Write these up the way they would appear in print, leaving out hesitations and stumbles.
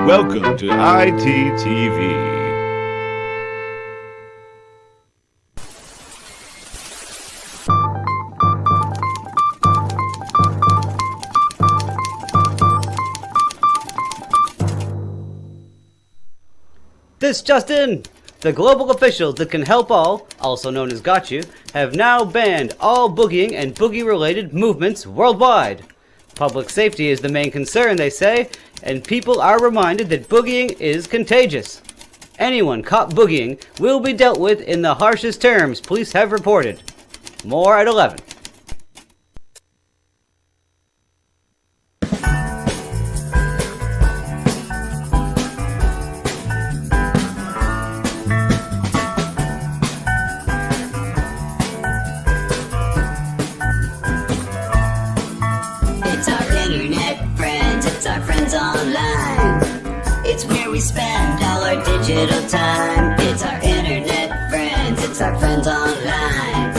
Welcome to ITTV. This just in! The global officials that can help all, also known as Got You, have now banned all boogieing and boogie-related movements worldwide. Public safety is the main concern, they say, and people are reminded that boogieing is contagious. Anyone caught boogieing will be dealt with in the harshest terms, police have reported. More at 11. It's our internet friends, it's our friends online. It's where we spend all our digital time. It's our internet friends, it's our friends online.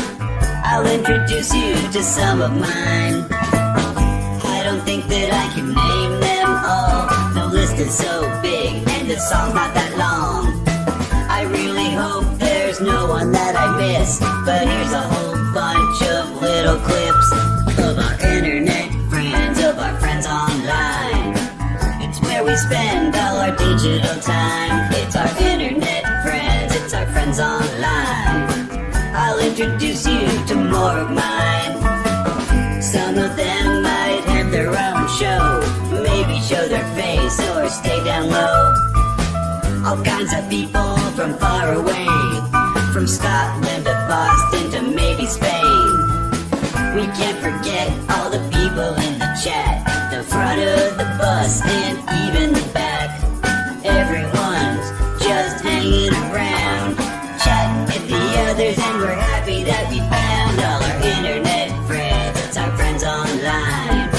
I'll introduce you to some of mine. I don't think that I can name them all. The list is so big and the song's not that long. I really hope there's no one that I miss, but here's a whole bunch of little clips of our internet friends, of our friends online. It's where we spend all our digital time. It's our internet friends, it's our friends online. I'll introduce you to more of mine. Some of them might have their own show, maybe show their face or stay down low. All kinds of people from far away, from Scotland to Boston to maybe Spain. We can't forget all the people in the chat, the front of the bus and even the back. Everyone's just hanging around, chatting with the others, and we're happy that we found all our internet friends. It's our friends online.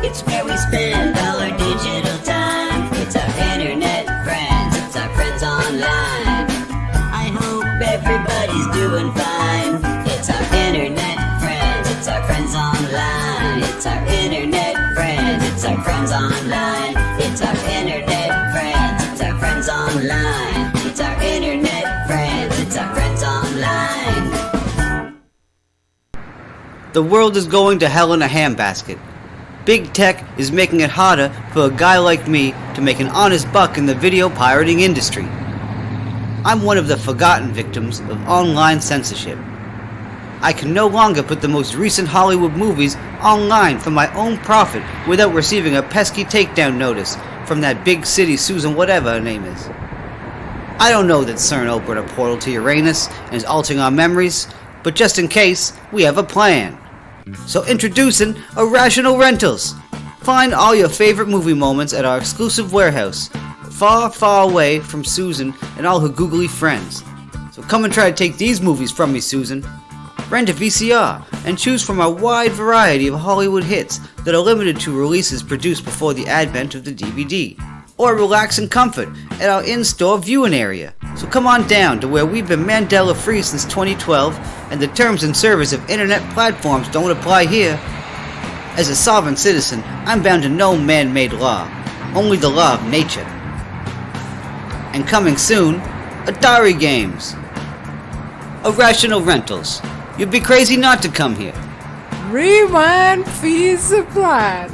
It's where we spend all our digital time. It's our internet friends. It's our friends online. I hope everybody's doing fine. It's our internet friends. It's our friends online. It's our internet friends. It's our friends online. It's our internet friends. It's our friends online. It's our internet friends. It's our friends online. The world is going to hell in a handbasket. Big tech is making it harder for a guy like me to make an honest buck in the video pirating industry. I'm one of the forgotten victims of online censorship. I can no longer put the most recent Hollywood movies online for my own profit without receiving a pesky takedown notice from that big city Susan whatever her name is. I don't know that CERN opened a portal to Uranus and is altering our memories, but just in case, we have a plan. So introducing Irrational Rentals. Find all your favorite movie moments at our exclusive warehouse, far, far away from Susan and all her googly friends. So come and try to take these movies from me, Susan. Rent a VCR and choose from a wide variety of Hollywood hits that are limited to releases produced before the advent of the DVD. Or relax in comfort at our in-store viewing area. So come on down to where we've been Mandela free since 2012, and the terms and service of internet platforms don't apply here. As a sovereign citizen, I'm bound to no man-made law, only the law of nature. And coming soon, Atari games. Irrational Rentals. You'd be crazy not to come here. Rewind fees supplied.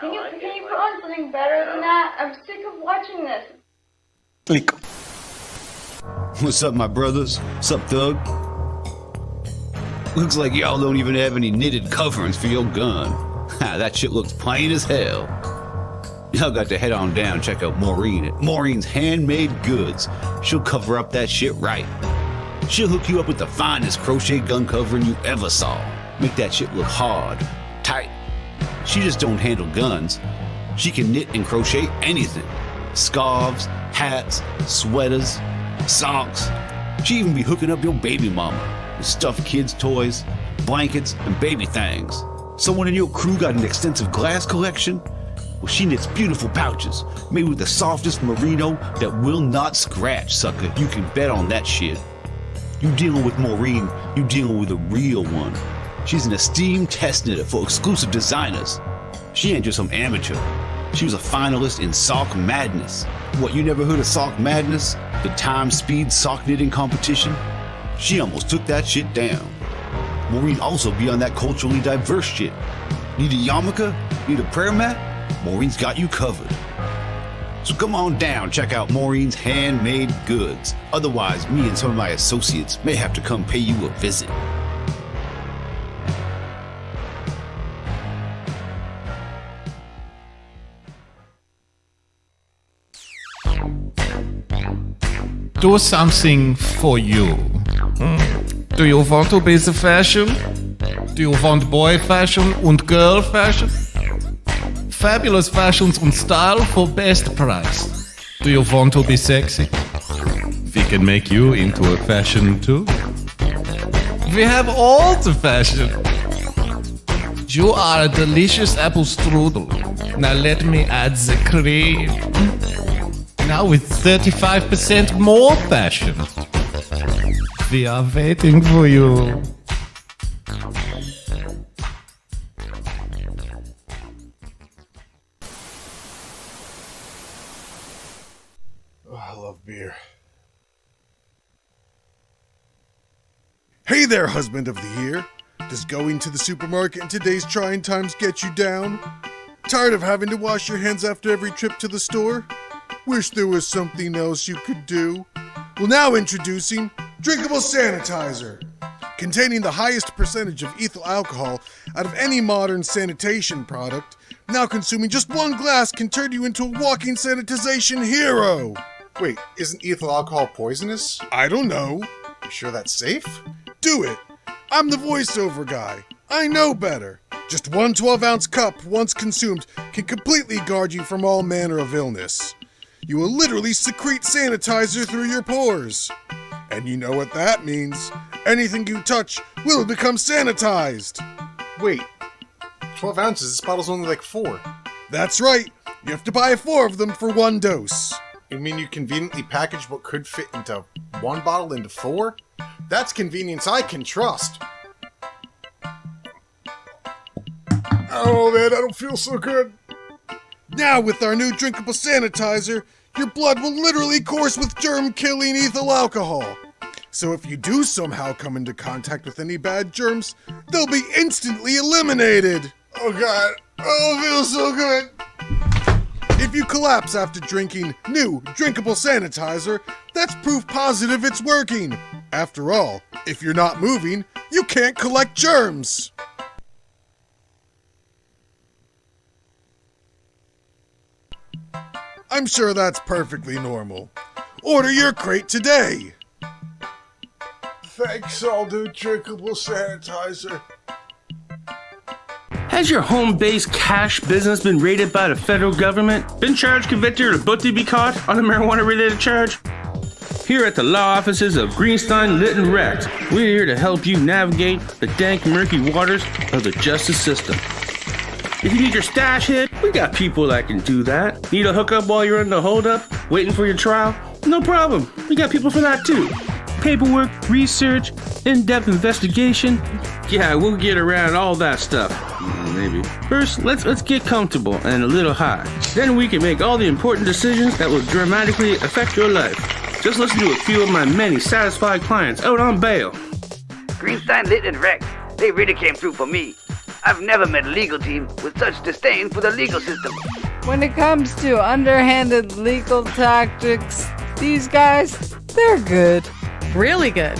Can you put on something better than that? I'm sick of watching this. Think. What's up, my brothers? What's up, Thug? Looks like y'all don't even have any knitted coverings for your gun. Ha, that shit looks plain as hell. Y'all got to head on down and check out Maureen at Maureen's Handmade Goods. She'll cover up that shit right. She'll hook you up with the finest crochet gun covering you ever saw. Make that shit look hard, tight. She just don't handle guns. She can knit and crochet anything. Scarves, hats, sweaters, socks. She even be hooking up your baby mama with stuffed kids' toys, blankets, and baby things. Someone in your crew got an extensive glass collection? Well, she knits beautiful pouches made with the softest merino that will not scratch, sucker. You can bet on that shit. You dealing with Maureen, you dealing with a real one. She's an esteemed test knitter for exclusive designers. She ain't just some amateur. She was a finalist in Sock Madness. What, you never heard of Sock Madness? The time speed sock knitting competition? She almost took that shit down. Maureen also be on that culturally diverse shit. Need a yarmulke? Need a prayer mat? Maureen's got you covered. So come on down, check out Maureen's handmade goods. Otherwise, me and some of my associates may have to come pay you a visit. Do something for you. Do you want to be the fashion? Do you want boy fashion and girl fashion? Fabulous fashions and style for best price. Do you want to be sexy? We can make you into a fashion too. We have all the fashion. You are a delicious apple strudel. Now let me add the cream. Now with 35% more fashion. We are waiting for you. Oh, I love beer. Hey there, husband of the year. Does going to the supermarket in today's trying times get you down? Tired of having to wash your hands after every trip to the store? Wish there was something else you could do? Well, now introducing Drinkable Sanitizer. Containing the highest percentage of ethyl alcohol out of any modern sanitation product, now consuming just one glass can turn you into a walking sanitization hero. Wait, isn't ethyl alcohol poisonous? I don't know. You sure that's safe? Do it. I'm the voiceover guy. I know better. Just one 12-ounce cup, once consumed, can completely guard you from all manner of illness. You will literally secrete sanitizer through your pores. And you know what that means. Anything you touch will become sanitized. Wait, 12 ounces? This bottle's only like 4. That's right. You have to buy 4 of them for 1 dose. You mean you conveniently packaged what could fit into 1 bottle into 4? That's convenience I can trust. Oh man, I don't feel so good. Now with our new drinkable sanitizer, your blood will literally course with germ-killing ethyl alcohol. So if you do somehow come into contact with any bad germs, they'll be instantly eliminated. Oh god, oh it feels so good. If you collapse after drinking new drinkable sanitizer, that's proof positive it's working. After all, if you're not moving, you can't collect germs. I'm sure that's perfectly normal. Order your crate today. Thanks, I'll do drinkable sanitizer. Has your home-based cash business been raided by the federal government? Been charged, convicted, or about to be caught on a marijuana-related charge? Here at the law offices of Greenstein, Litton, Recht, we're here to help you navigate the dank, murky waters of the justice system. If you need your stash hit, we got people that can do that. Need a hookup while you're in the holdup, waiting for your trial? No problem. We got people for that too. Paperwork, research, in-depth investigation. Yeah, we'll get around all that stuff. Maybe. First, let's get comfortable and a little high. Then we can make all the important decisions that will dramatically affect your life. Just listen to a few of my many satisfied clients out on bail. Greenstein, Litton, Recht, they really came through for me. I've never met a legal team with such disdain for the legal system. When it comes to underhanded legal tactics, these guys, they're good. Really good.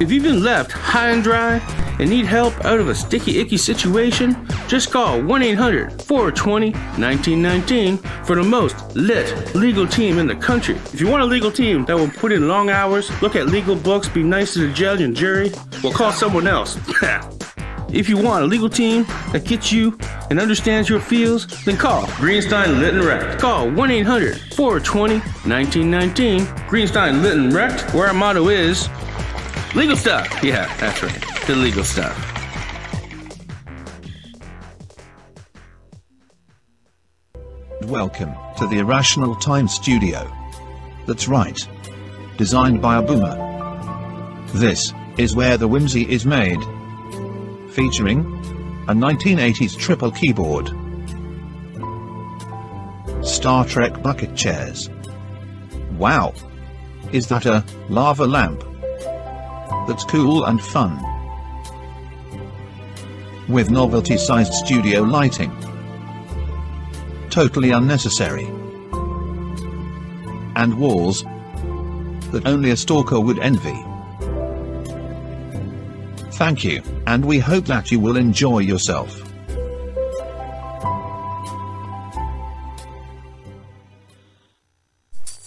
If you've been left high and dry and need help out of a sticky, icky situation, just call 1-800-420-1919 for the most lit legal team in the country. If you want a legal team that will put in long hours, look at legal books, be nice to the judge and jury, well, call someone else. If you want a legal team that gets you and understands your feels, then call Greenstein, Litton, Recht. Call 1-800-420-1919. Greenstein, Litton, Recht, where our motto is legal stuff. Yeah, that's right. The legal stuff. welcome to the Irrational Time Studio. That's right. Designed by a boomer. This is where the whimsy is made. Featuring a 1980s triple keyboard, Star Trek bucket chairs. Wow! Is that a lava lamp? That's cool and fun. With novelty-sized studio lighting. Totally unnecessary. And walls that only a stalker would envy. Thank you, and we hope that you will enjoy yourself.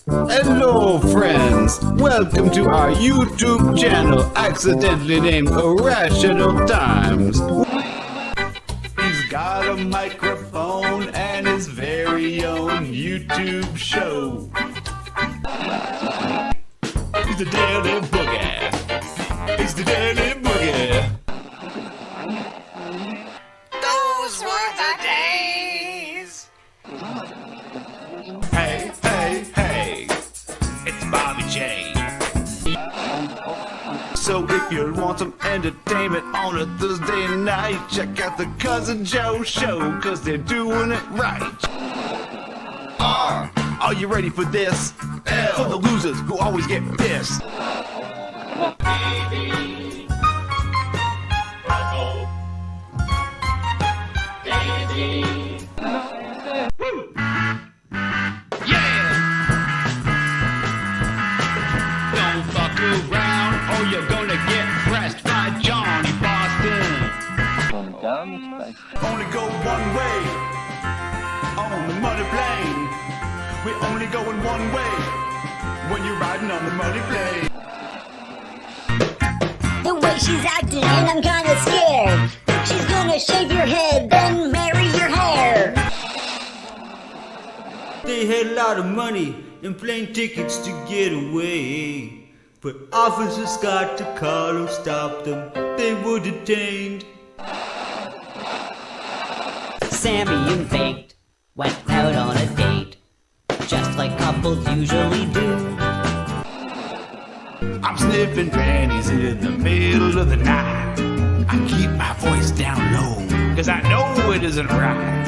Hello, friends! Welcome to our YouTube channel, accidentally named Irrational Times. He's got a microphone and his very own YouTube show. He's the Daily Boogie. He's the Daily Boogie. Those were the days. Hey, hey, hey, it's Bobby J. So if you want some entertainment on a Thursday night, check out the Cousin Joe Show, cause they're doing it right. Are you ready for this? L. For the losers who always get pissed. Don't fuck around or you're gonna get pressed by Johnny Boston. Only go one way on the muddy plane. We're only going one way when you're riding on the muddy plane. The way she's acting, and I'm kinda scared. She's gonna shave your head, then marry your hair. They had a lot of money and plane tickets to get away. But Officer Scott DiCarlo stopped them. They were detained. Sammy and Baked went out on a date, just like couples usually do. I'm sniffing panties in the middle of the night. I keep my voice down low, cause I know it isn't right.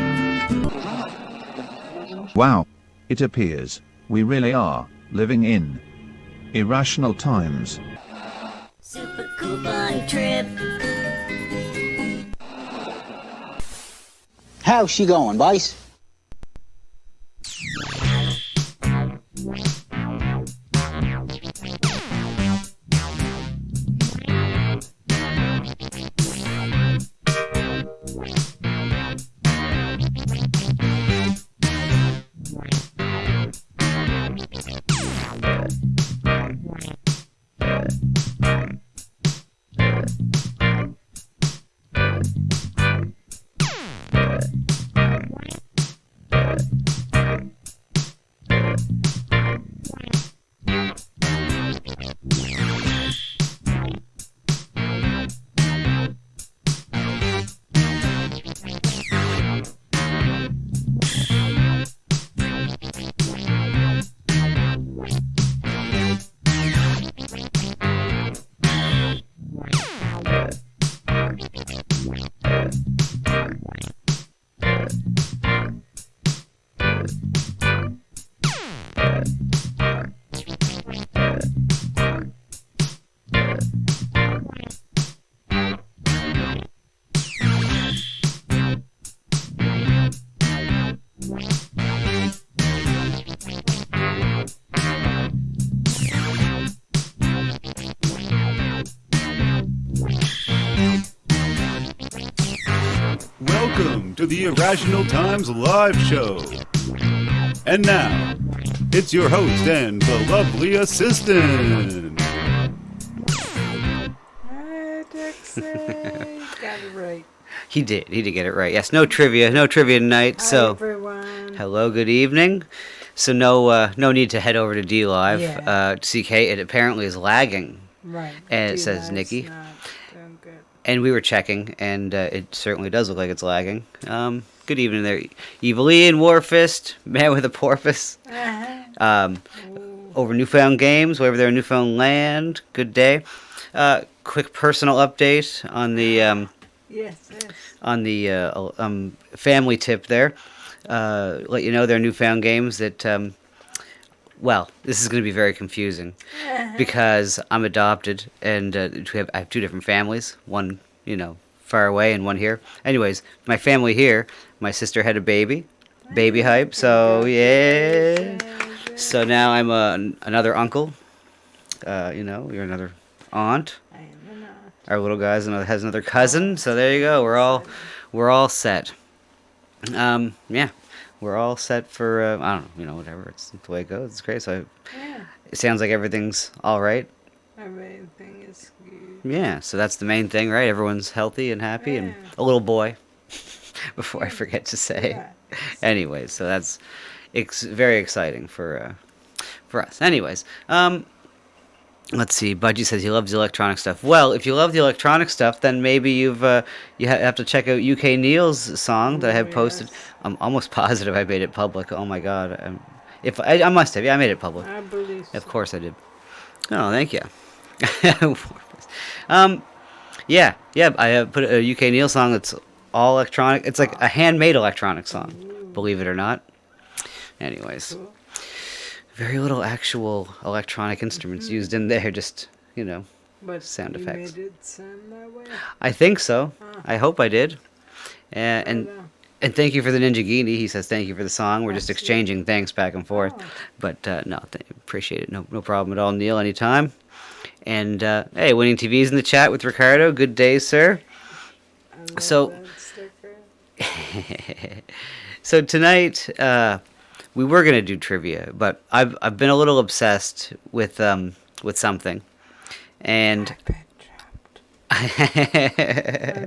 Wow. It appears we really are living in irrational times. Super cool fun trip. How's she going, boys? Welcome to the Irrational Times live show. And now, it's your host and the lovely assistant. Hi, Dixie. Got it right. He did get it right. Yes, no trivia tonight. Hi, So, everyone. hello, good evening. So no need to head over to D Live. Yeah. CK, it apparently is lagging. Right. And it Do says that. Nikki. It's not doing good. And we were checking, and it certainly does look like it's lagging. Good evening there, Evil Ian, Warfist, Man with a Porpoise. Over Newfound Games, over there in Newfoundland. Good day. Quick personal update on the family tip there. Let you know there are Newfound Games that, well, this is going to be very confusing because I'm adopted and I have two different families. One, far away and one here. Anyways, my family here, my sister had a baby hype, so yeah. So now I'm another uncle. You're another aunt. I am an aunt. Our little guy has another cousin, so there you go. We're all set. Yeah, we're all set for I don't know, whatever. It's the way it goes. It's great. So it sounds like everything's all right. Everything is good. Yeah, so that's the main thing, right? Everyone's healthy and happy, and a little boy. Before I forget to say. Anyways, so that's very exciting for us. Anyways, let's see. Budgie says he loves the electronic stuff. Well, if you love the electronic stuff, then maybe you have to check out UK Neil's song that I have posted. I'm almost positive I made it public. Oh my god! If I must have, yeah, I made it public. I believe so. Of course I did. Oh, thank you. Yeah, I have put a UK Neil song that's all electronic. It's like a handmade electronic song, believe it or not. Anyways, very little actual electronic instruments used in there, just, But sound you effects. made it sound that way? I think so. I hope I did. And thank you for the Ninja He says thank you for the song. We're just exchanging thanks back and forth. But no, appreciate it. No problem at all, Neil, anytime. And hey, Winning TV's in the chat with Ricardo. Good day, sir. So so tonight we were gonna do trivia, but I've been a little obsessed with something, and I'm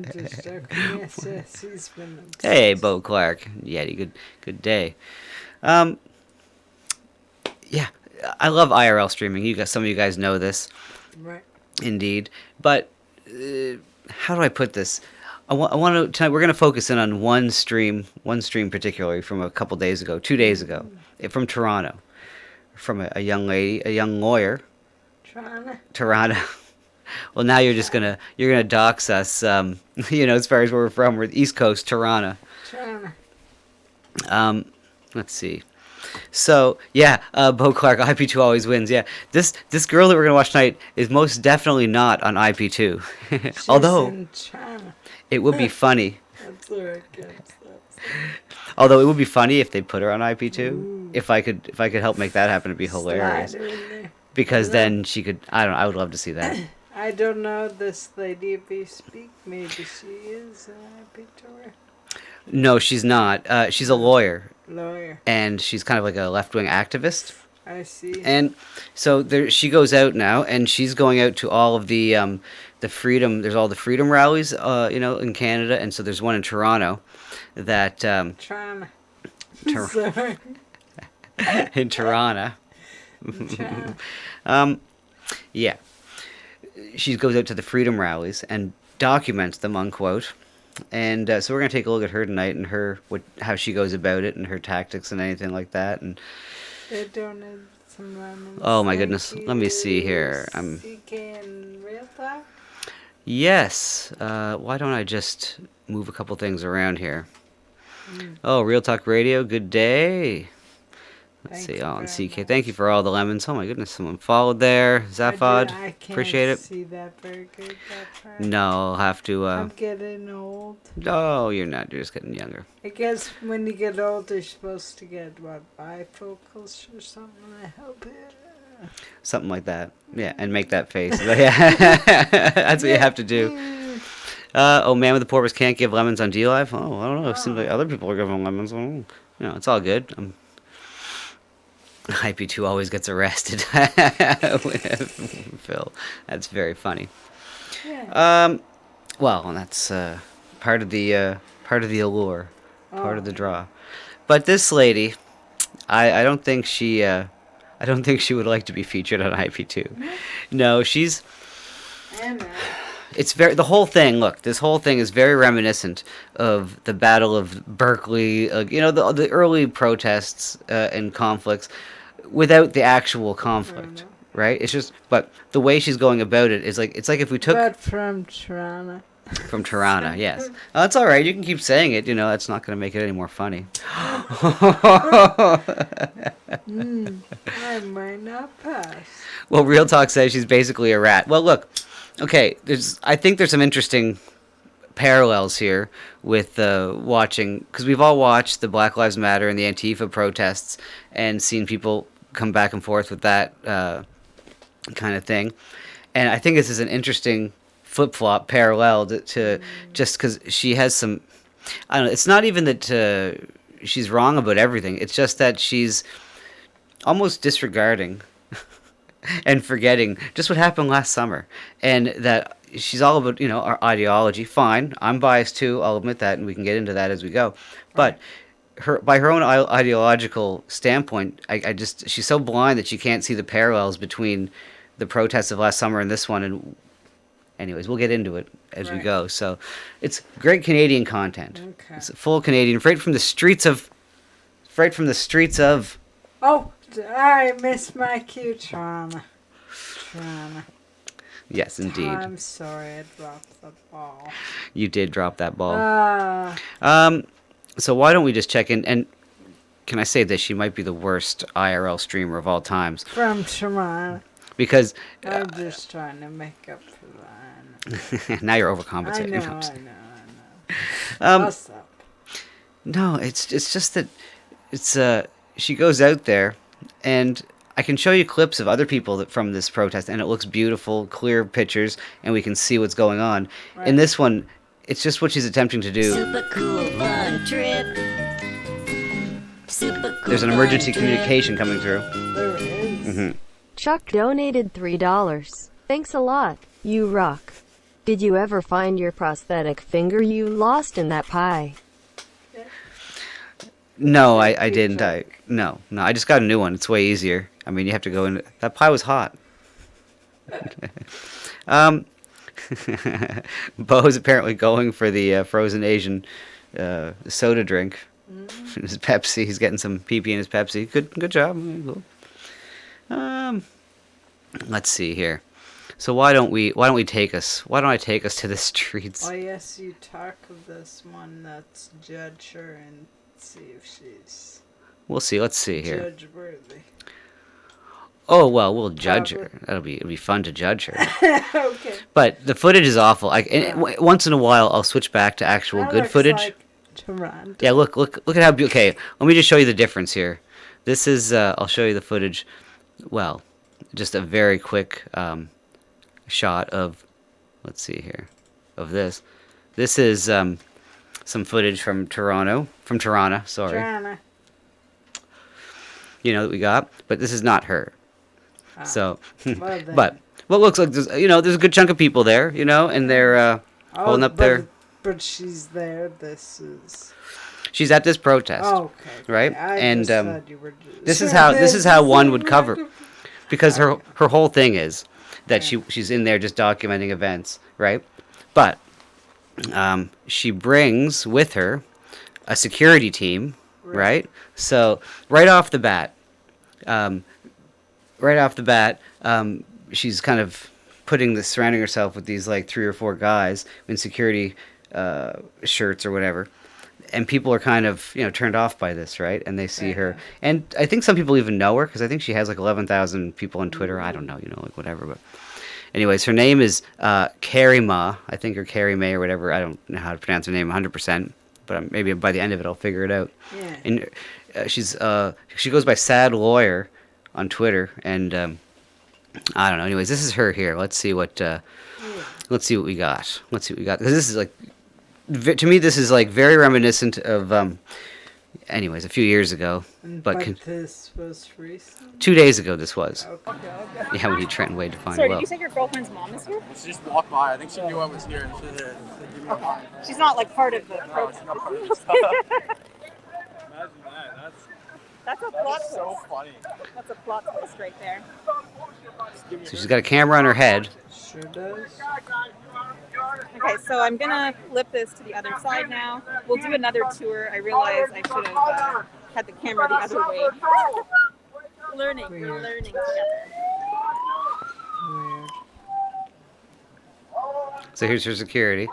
just joking. Yes, he's been obsessed. Hey, Bo Clark, Yeti, good day. Yeah, I love IRL streaming. Some of you guys know this, Right. indeed. But how do I put this? I want to tonight. We're going to focus in on one stream particularly from a couple days ago, 2 days ago, from Toronto, from a young lady, a young lawyer. Toronto. Well, now you're gonna dox us. As far as where we're from, we're East Coast, Toronto. Let's see. So yeah, Bo Clark, IP2 always wins. Yeah, this girl that we're gonna watch tonight is most definitely not on IP2. Although in China. it would be funny. That's where it gets. Although it would be funny if they put her on IP2. If I could help make that happen, it'd be hilarious. Slide her in there. Because then she could. I would love to see that. I don't know this lady if you speak. Maybe she is an IP2er. No, she's not. She's a lawyer. Lawyer. And she's kind of like a left-wing activist. I see. And so she goes out now, and she's going out to all of the freedom. There's all the freedom rallies, in Canada, and so there's one in Toronto, that China. Sorry. In Toronto. Yeah. She goes out to the freedom rallies and documents them, unquote. And so we're gonna take a look at her tonight and how she goes about it and her tactics and anything like that. And They donated some lemons. oh my goodness, let me see here. CK and Real Talk? Yes. Why don't I just move a couple things around here? Oh, Real Talk Radio. Good day. Let's see. Oh, and CK. Thank you for all the lemons. Oh my goodness, someone followed there. Zaphod. I can't Appreciate it. see that very good. That part. No, I'll have to. I'm getting old. No, you're not. You're just getting younger. I guess when you get old, you're supposed to get, bifocals or something to help it. Something like that. Yeah, and make that face. Yeah, that's what you have to do. Man with the Porpoise can't give lemons on DLive. Oh, I don't know. It seems like other people are giving lemons. It's all good. IP2 always gets arrested. Phil, that's very funny. Yeah. Well, that's part of the allure, part of the draw. But this lady, I don't think she would like to be featured on IP2. No, she's. it's very the whole thing. Look, this whole thing is very reminiscent of the Battle of Berkeley. You know, the early protests and conflicts, without the actual conflict, right? It's just, but the way she's going about it is like it's like if we took But from Toronto. from Tirana, yes. Oh, that's all right. You can keep saying it. You know, that's not going to make it any more funny. I might not pass. Well, Real Talk says she's basically a rat. Well, look, okay, I think there's some interesting parallels here with watching, because we've all watched the Black Lives Matter and the Antifa protests and seen people come back and forth with that kind of thing. And I think this is an interesting flip-flop parallel to just because she has some, I don't know, it's not even that she's wrong about everything. It's just that she's almost disregarding and forgetting just what happened last summer, and that she's all about, you know, our ideology. Fine, I'm biased too, I'll admit that, and we can get into that as we go. But by her own ideological standpoint, she's so blind that she can't see the parallels between the protests of last summer and this one. And anyways, we'll get into it as we go. So it's great Canadian content. Okay. It's full Canadian, right from the streets of. Oh, I missed my cue, Toronto. Yes, indeed. I'm sorry, I dropped the ball. You did drop that ball. So why don't we just check in? And can I say this? She might be the worst IRL streamer of all times. From Toronto. Because I'm just trying to make up for that. now you're overcompensating. I know. What's up? No, it's just that it's she goes out there, and I can show you clips of other people from this protest, and it looks beautiful, clear pictures, and we can see what's going on. Right. In this one, it's just what she's attempting to do. Super cool fun trip. Super cool. There's an emergency communication coming through. There is. Mm-hmm. Chuck donated $3. Thanks a lot. You rock. Did you ever find your prosthetic finger you lost in that pie? No, I didn't. No, I just got a new one. It's way easier. I mean, you have to go in. That pie was hot. Bo's apparently going for the frozen Asian soda drink. His Pepsi. He's getting some pee-pee in his Pepsi. Good job. Let's see here. So why don't I take us to the streets? Oh yes, you talk of this one. Let's judge her and see if she's. We'll see. Let's see here. Judge worthy. Oh well, we'll judge her. It'll be fun to judge her. Okay. But the footage is awful. Once in a while, I'll switch back to actual that good looks footage. Like Toronto. Yeah, look at how okay. Let me just show you the difference here. This is I'll show you the footage. Well, just a very quick shot of. Let's see here, of this. This is some footage from Toronto. Sorry. Toronto. You know that we got, but this is not her. So, well but what looks like there's a good chunk of people there, and they're holding up their. But she's there. She's at this protest. Oh, okay. Right, and this is how one would cover, because her whole thing is that she's in there just documenting events, right? But she brings with her a security team, right? So right off the bat. She's kind of surrounding herself with these like 3 or 4 guys in security shirts or whatever, and people are kind of turned off by this, right? And they see her, and I think some people even know her because I think she has like 11,000 people on Twitter. I don't know, like whatever. But anyways, her name is Carrie Ma, I think, or Carrie May or whatever. I don't know how to pronounce her name 100%, but maybe by the end of it I'll figure it out. Yeah. And she goes by Sad Lawyer on Twitter, and I don't know. Anyways, this is her here. Let's see what we got. Because this is like, to me, this is like very reminiscent of, anyways, a few years ago. But this was recent. 2 days ago, this was. Okay. Yeah, we need Trent and Wade to find. Sorry, did you say your girlfriend's mom is here? She just walked by. I think she knew I was here. Okay. She's not like part of the protest. No, she's not part of the Imagine that. That's a plot twist. So funny. That's a plot twist right there. So she's got a camera on her head. Sure does. Okay, so I'm gonna flip this to the other side now. We'll do another tour. I realize I should have had the camera the other way. We're learning together. Weird. So here's your security.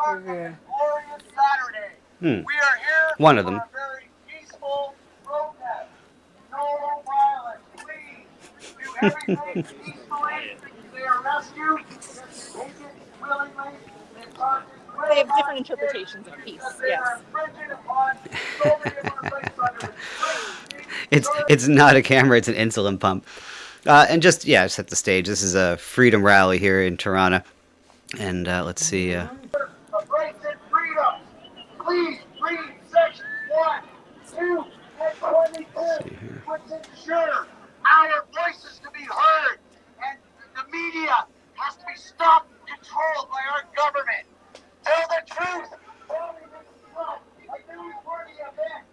Okay. One of them. They have different interpretations of peace, yes. It's not a camera, it's an insulin pump. And just set the stage. This is a freedom rally here in Toronto. And let's see. Please read section 1, 2, and 22, which ensure our voices to be heard, and the media has to be stopped and controlled by our government. Tell the truth. Tell me this is not a newsworthy event.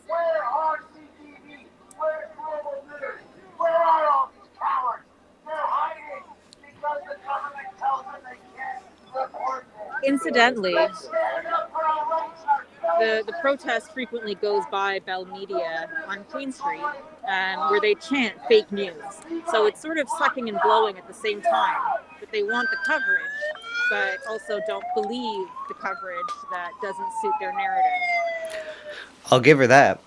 Where are CTV? Where's Global News? Where are all these cowards? They're hiding because the government tells them they can't report this. Incidentally, Stand up for our rights, our the protest frequently goes by Bell Media on Queen Street, where they chant fake news. So it's sort of sucking and blowing at the same time, that they want the coverage, but also don't believe the coverage that doesn't suit their narrative. I'll give her that.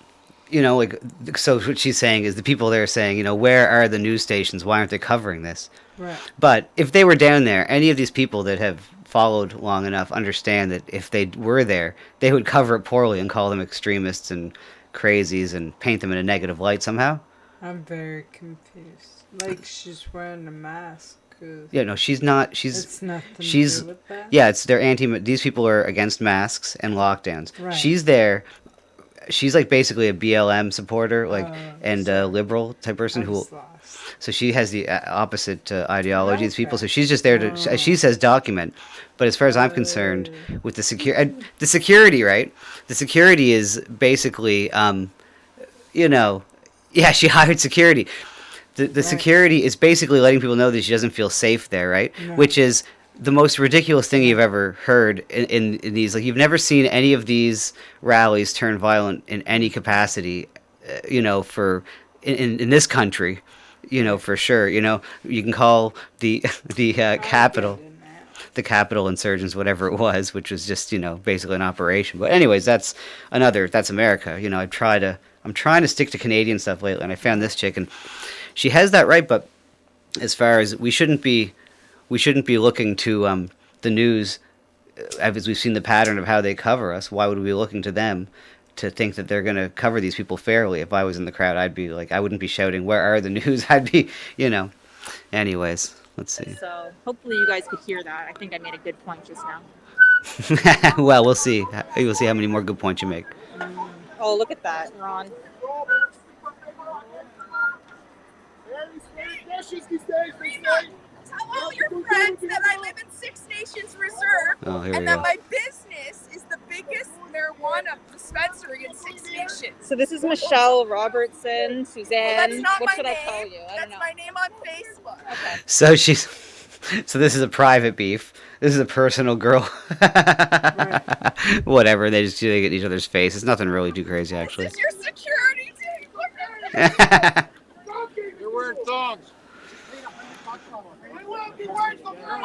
So what she's saying is the people there are saying, where are the news stations? Why aren't they covering this? Right. But if they were down there, any of these people that have followed long enough understand that if they were there, they would cover it poorly and call them extremists and crazies and paint them in a negative light somehow. I'm very confused. Like she's wearing a mask. Yeah, no, she's not. It's nothing to she's do with that? Yeah, they're anti. These people are against masks and lockdowns. Right. She's there. She's like basically a BLM supporter, and a liberal type person who. So she has the opposite ideology as people. So she's just there to, she says, document. But as far as I'm concerned, with the security, right? The security is basically, she hired security. The security is basically letting people know that she doesn't feel safe there, right? Which is the most ridiculous thing you've ever heard in these. Like, you've never seen any of these rallies turn violent in any capacity, for in this country. For sure. You can call the Capitol insurgents, whatever it was, which was just, basically an operation. But anyways, that's America. I'm trying to stick to Canadian stuff lately, and I found this chick, and she has that right. But as far as we shouldn't be looking to the news, as we've seen the pattern of how they cover us. Why would we be looking to them to think that they're going to cover these people fairly? If I was in the crowd, I'd be like, I wouldn't be shouting, "Where are the news?" I'd be, Anyways, let's see. So hopefully you guys could hear that. I think I made a good point just now. Well, we'll see. We'll see how many more good points you make. Oh, look at that, Ron. Tell all your friends that I live in Six Nations Reserve and that my business is the biggest marijuana dispensary in Six Nations. So this is Michelle Robertson, Suzanne. Well, that's not what my should name. I call you? I don't know. That's my name on Facebook. Okay. So this is a private beef. This is a personal girl. Whatever. They get in each other's face. It's nothing really too crazy, actually. This is your security team. Look at it. You're wearing thongs. Well,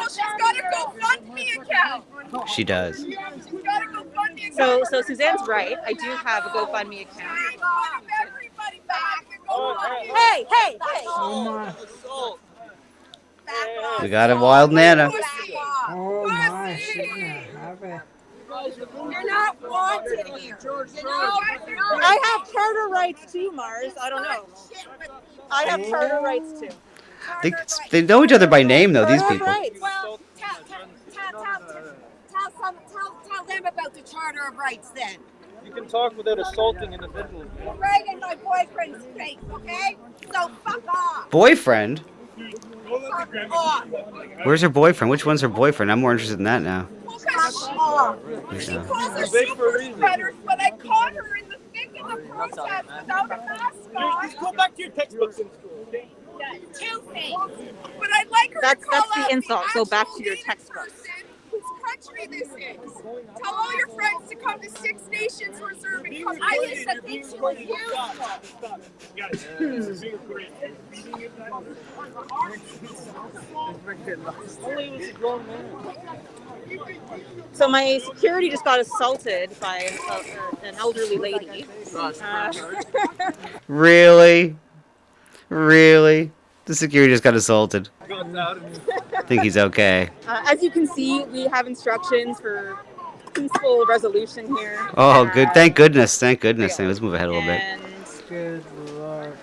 she's got a GoFundMe account. She does. She's got a GoFundMe So account. Suzanne's right. I do have a GoFundMe account. Everybody back. Hey! Oh my. We got a wild Nana. Oh my, she's gonna have it. You're not wanted here. I have charter rights too, Mars. I don't know. I have charter rights too. They know each other by name, though, these people. Well, tell them about the Charter of Rights then. You can talk without assaulting individuals. You're right in my boyfriend's face, okay? So fuck off. Boyfriend? Fuck off. Where's her boyfriend? Which one's her boyfriend? I'm more interested in that now. Fuck off. She calls her super spreaders, but I caught her in the thick of the protest without a mask on. Just go back to your textbooks in school, okay? Two things. But I'd like her That's to call the out insult. Go back to your actual textbook. person country this is. Tell all your friends to come to Six Nations Reserve and come. I used to think she was So my security just got assaulted by an elderly lady. Really? Really? The security just got assaulted. I think he's okay. As you can see, we have instructions for peaceful resolution here. Oh, good. Thank goodness. Thank goodness. Let's move ahead a little bit. Good Lord.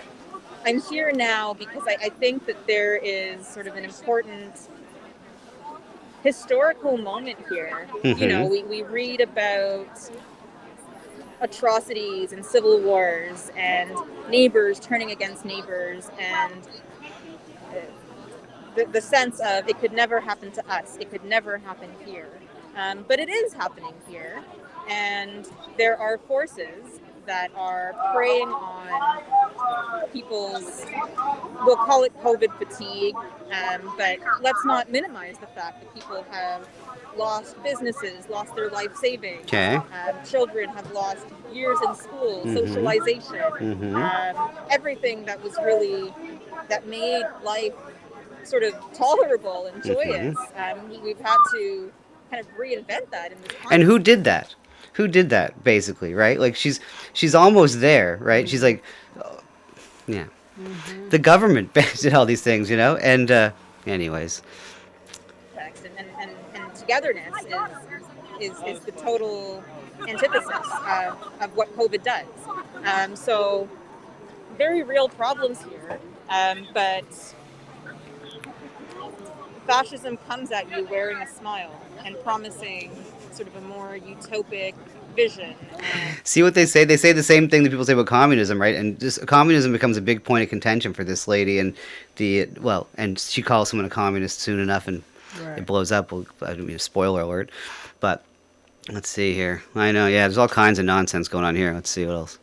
I'm here now because I think that there is sort of an important historical moment here. You know, we read about atrocities and civil wars and neighbors turning against neighbors, and the sense of it could never happen to us, it could never happen here. But it is happening here, and there are forces that are preying on people's, we'll call it COVID fatigue, but let's not minimize the fact that people have lost businesses, lost their life savings. Okay. Children have lost years in school, socialization, everything that was really, that made life sort of tolerable and joyous. We've had to kind of reinvent that in this time. And who did that? Who did that, basically, right? Like, she's almost there, right? She's like, yeah. The government did all these things, you know? And, anyways. And togetherness is the total antithesis of what COVID does. So, very real problems here, but fascism comes at you wearing a smile and promising sort of a more utopic vision. See what they say? They say the same thing that people say about communism, right? And just communism becomes a big point of contention for this lady, and and she calls someone a communist soon enough, and it blows up. Well, I don't mean a spoiler alert, but let's see here. I know, yeah, there's all kinds of nonsense going on here. Let's see what else.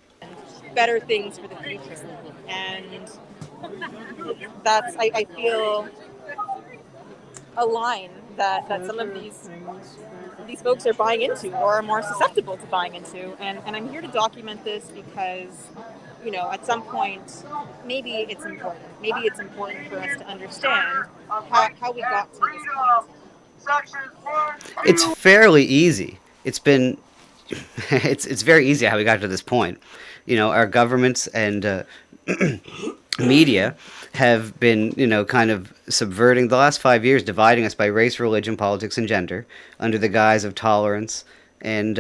Better things for the future, and that's I feel a line that some of these folks are buying into or are more susceptible to buying into, and I'm here to document this because, you know, at some point maybe it's important for us to understand how we got to this point. It's fairly easy. It's been it's very easy how we got to this point. You know, our governments and media have been, you know, kind of subverting the last 5 years, dividing us by race, religion, politics, and gender under the guise of tolerance and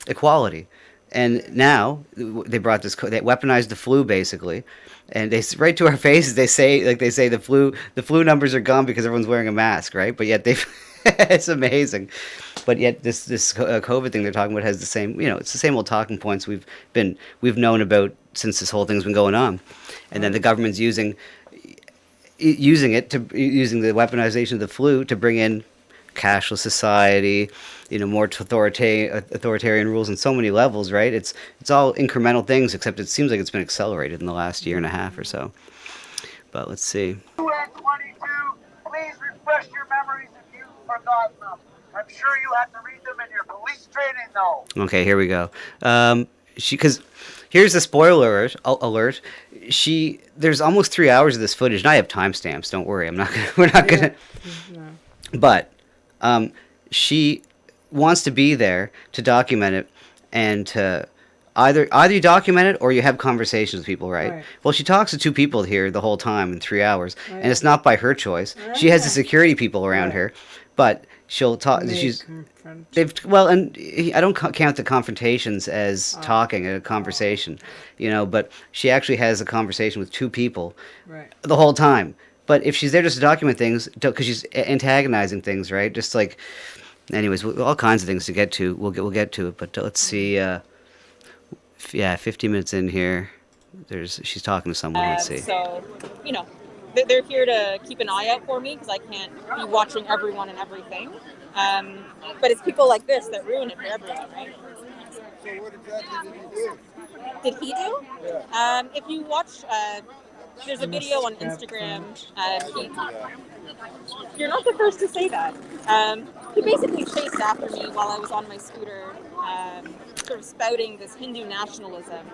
equality. And now they brought this, they weaponized the flu basically, and they right to our faces they say the flu numbers are gone because everyone's wearing a mask, right? But yet they've it's amazing. But yet this COVID thing they're talking about has the same, you know, it's the same old talking points we've known about since this whole thing's been going on. And then the government's using the weaponization of the flu to bring in cashless society, you know, more authoritarian rules on so many levels, right? It's all incremental things, except it seems like it's been accelerated in the last year and a half or so. But let's see. 22, please refresh your memories if you've forgotten them. I'm sure you had to read them in your police training, though. Okay, here we go. Because here's the spoiler alert. There's almost 3 hours of this footage, and I have timestamps. Don't worry, we're not gonna. But she wants to be there to document it, and to either you document it or you have conversations with people, right? Well, she talks to two people here the whole time in 3 hours, and it's not by her choice. She has the security people around her, but she'll talk. And I don't count the confrontations as talking a conversation, you know. But she actually has a conversation with two people the whole time. But if she's there just to document things, because she's antagonizing things, right? Just like, anyways, all kinds of things to get to. We'll get to it. But let's see. 50 minutes in here, she's talking to someone. Let's see. So, you know, they're here to keep an eye out for me because I can't be watching everyone and everything. But it's people like this that ruin it for everyone, right? So what exactly did he do? Did he do? Yeah. If you watch There's a video on Instagram. You're not the first to say that. He basically chased after me while I was on my scooter, sort of spouting this Hindu nationalism,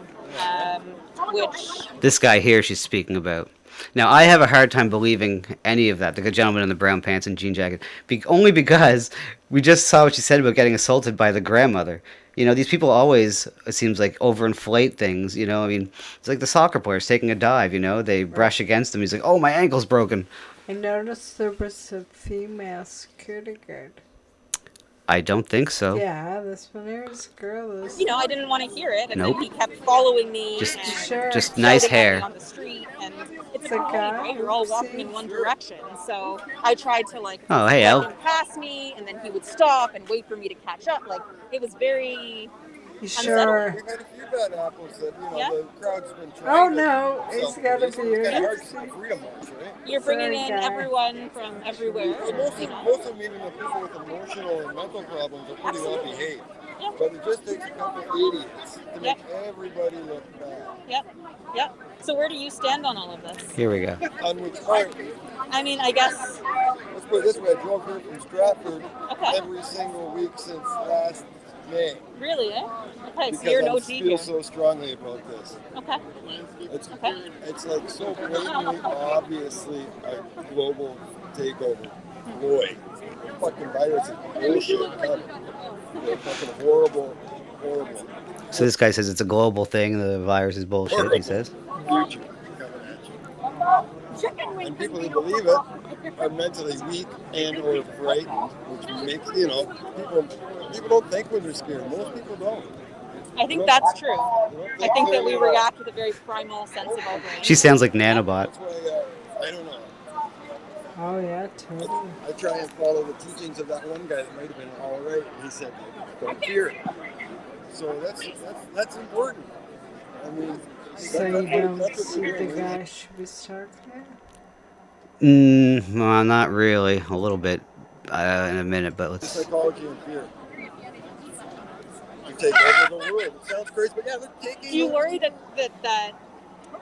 which... This guy here she's speaking about. Now, I have a hard time believing any of that, the gentleman in the brown pants and jean jacket, only because we just saw what she said about getting assaulted by the grandmother. You know, these people always, it seems like, overinflate things, you know. I mean, it's like the soccer players taking a dive, you know. They brush against him. He's like, oh, my ankle's broken. I noticed there was a female security guard. I don't think so. Yeah, this one here is a girl. You know, I didn't want to hear it, and Nope. then he kept following me. Just and nice shouting at me hair. on the street, and it's a guy. Right? You're all walking in one direction, so I tried to Oh, hey, let Elle. him pass me, and then he would stop and wait for me to catch up. Like it was very. Sure. We've had a few bad apples that, you know, Yeah. the crowd's been Oh, trying no, to he's got a It's beard. kind of hard to see Freedom March, right? You're bringing Sorry, in guy. everyone from everywhere. And most of them, even the people with emotional and mental problems, are pretty well behaved. But it just takes a couple idiots to make everybody look bad. Yep. So where do you stand on all of this? Here we go. On which part? I mean, I guess. Let's put it this way, I drove here from Stratford every single week since last May. Really, eh? Okay, so Because you're an I OG feel here. so strongly about this. Okay. It's like so blatantly, obviously a global takeover. Boy, the fucking virus is bullshit. They're fucking horrible. So this guy says it's a global thing. The virus is bullshit, he says. Future coming at you. And people who believe it are mentally weak and or frightened, which makes, you know, people don't think when they're scared. Most people don't. I think that's true. I think that we react with a very primal sense of our brain. She sounds like Nanobot. I don't know. Oh, yeah, totally. I try and follow the teachings of that one guy that might have been all right. He said, "Don't fear it." So that's important. I mean, So you don't see the guy she was talking about? Well, not really. A little bit in a minute, but let's... Psychology and fear. You take over the world. It sounds crazy, but yeah, they're taking. Do you worry that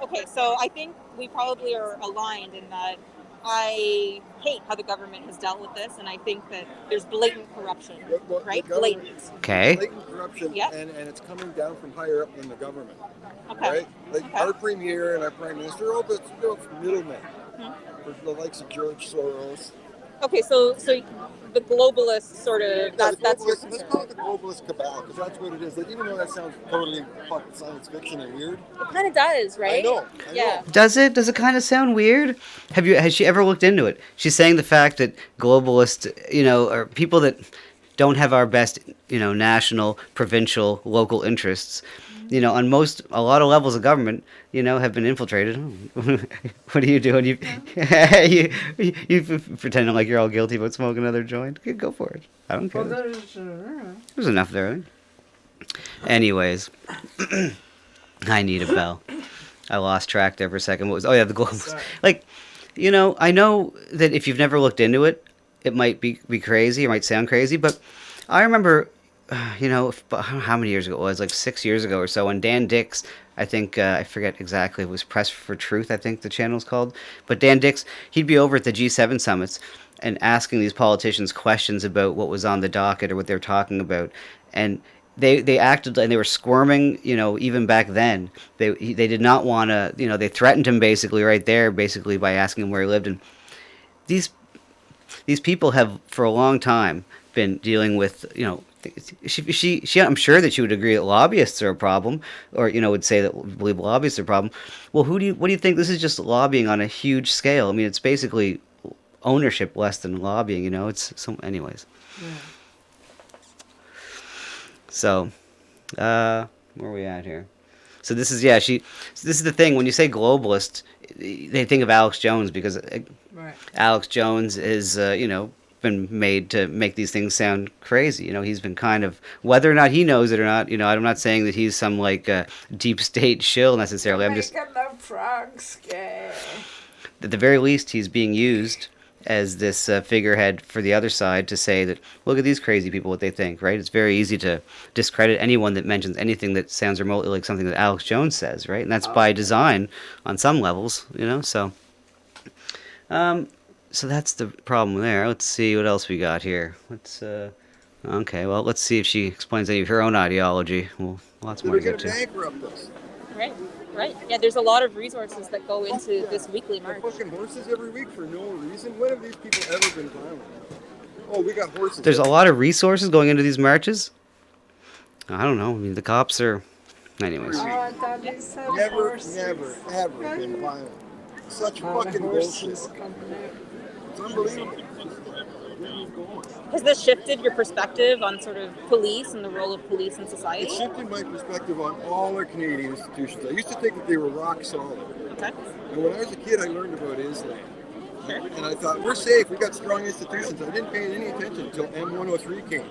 okay, so I think we probably are aligned in that I hate how the government has dealt with this, and I think that there's blatant corruption, right? Blatant. Okay. Blatant corruption, Yep. and it's coming down from higher up than the government. Okay. Right? Like our premier and our prime minister, all those middlemen, for the likes of George Soros. Okay, so the globalist sort of that's your Let's call it the globalist cabal, because that's what it is. Like, even though that sounds totally fucking science fiction and weird. It kind of does, right? I know. Yeah. Does it? Does it kind of sound weird? Has she ever looked into it? She's saying the fact that globalists, you know, are people that don't have our best, you know, national, provincial, local interests, you know, on a lot of levels of government, you know, have been infiltrated. What are you doing? You pretending like you're all guilty about smoking another joint? Okay, go for it. I don't care. Well, There's enough there. Anyways, I need a bell. I lost track there for a second. What was? Oh yeah, the globalists. Like, you know, I know that if you've never looked into it, it might be crazy. It might sound crazy, but I remember. You know, I don't know how many years ago it was, like 6 years ago or so, when Dan Dix, I think, I forget exactly, it was Press for Truth, I think the channel's called, but Dan Dix, he'd be over at the G7 summits and asking these politicians questions about what was on the docket or what they were talking about, and they acted, and they were squirming, you know, even back then. They did not want to, you know, they threatened him basically right there, basically by asking him where he lived, and these people have, for a long time, been dealing with, you know, she I'm sure that she would agree that lobbyists are a problem, or, you know, would say that believe lobbyists are a problem. Well, what do you think? This is just lobbying on a huge scale. I mean, it's basically ownership less than lobbying, you know. It's anyways. Yeah. So, where are we at here? So this is this is the thing, when you say globalist, they think of Alex Jones, because Alex Jones is you know, been made to make these things sound crazy. You know, he's been kind of, whether or not he knows it or not, you know, I'm not saying that he's some like deep state shill necessarily. I'm just making the frogs gay. at the very least he's being used as this figurehead for the other side to say that, look at these crazy people, what they think, right? It's very easy to discredit anyone that mentions anything that sounds remotely like something that Alex Jones says, right? And that's by design on some levels, you know, so... so that's the problem there. Let's see what else we got here. Okay, well, let's see if she explains any of her own ideology. Well, lots more to get to. Bankrupt us. Right, right. Yeah, there's a lot of resources that go into this weekly march. Fucking horses every week for no reason. When have these people ever been violent? Oh, we got horses. There's a lot of resources going into these marches? I don't know. I mean, the cops are... Anyways. Never, ever been violent. Such fucking bullshit. It's unbelievable. Has this shifted your perspective on sort of police and the role of police in society? It shifted my perspective on all our Canadian institutions. I used to think that they were rock solid. Okay. And when I was a kid, I learned about Islam. And I thought, we're safe, we got strong institutions. I didn't pay any attention until M103 came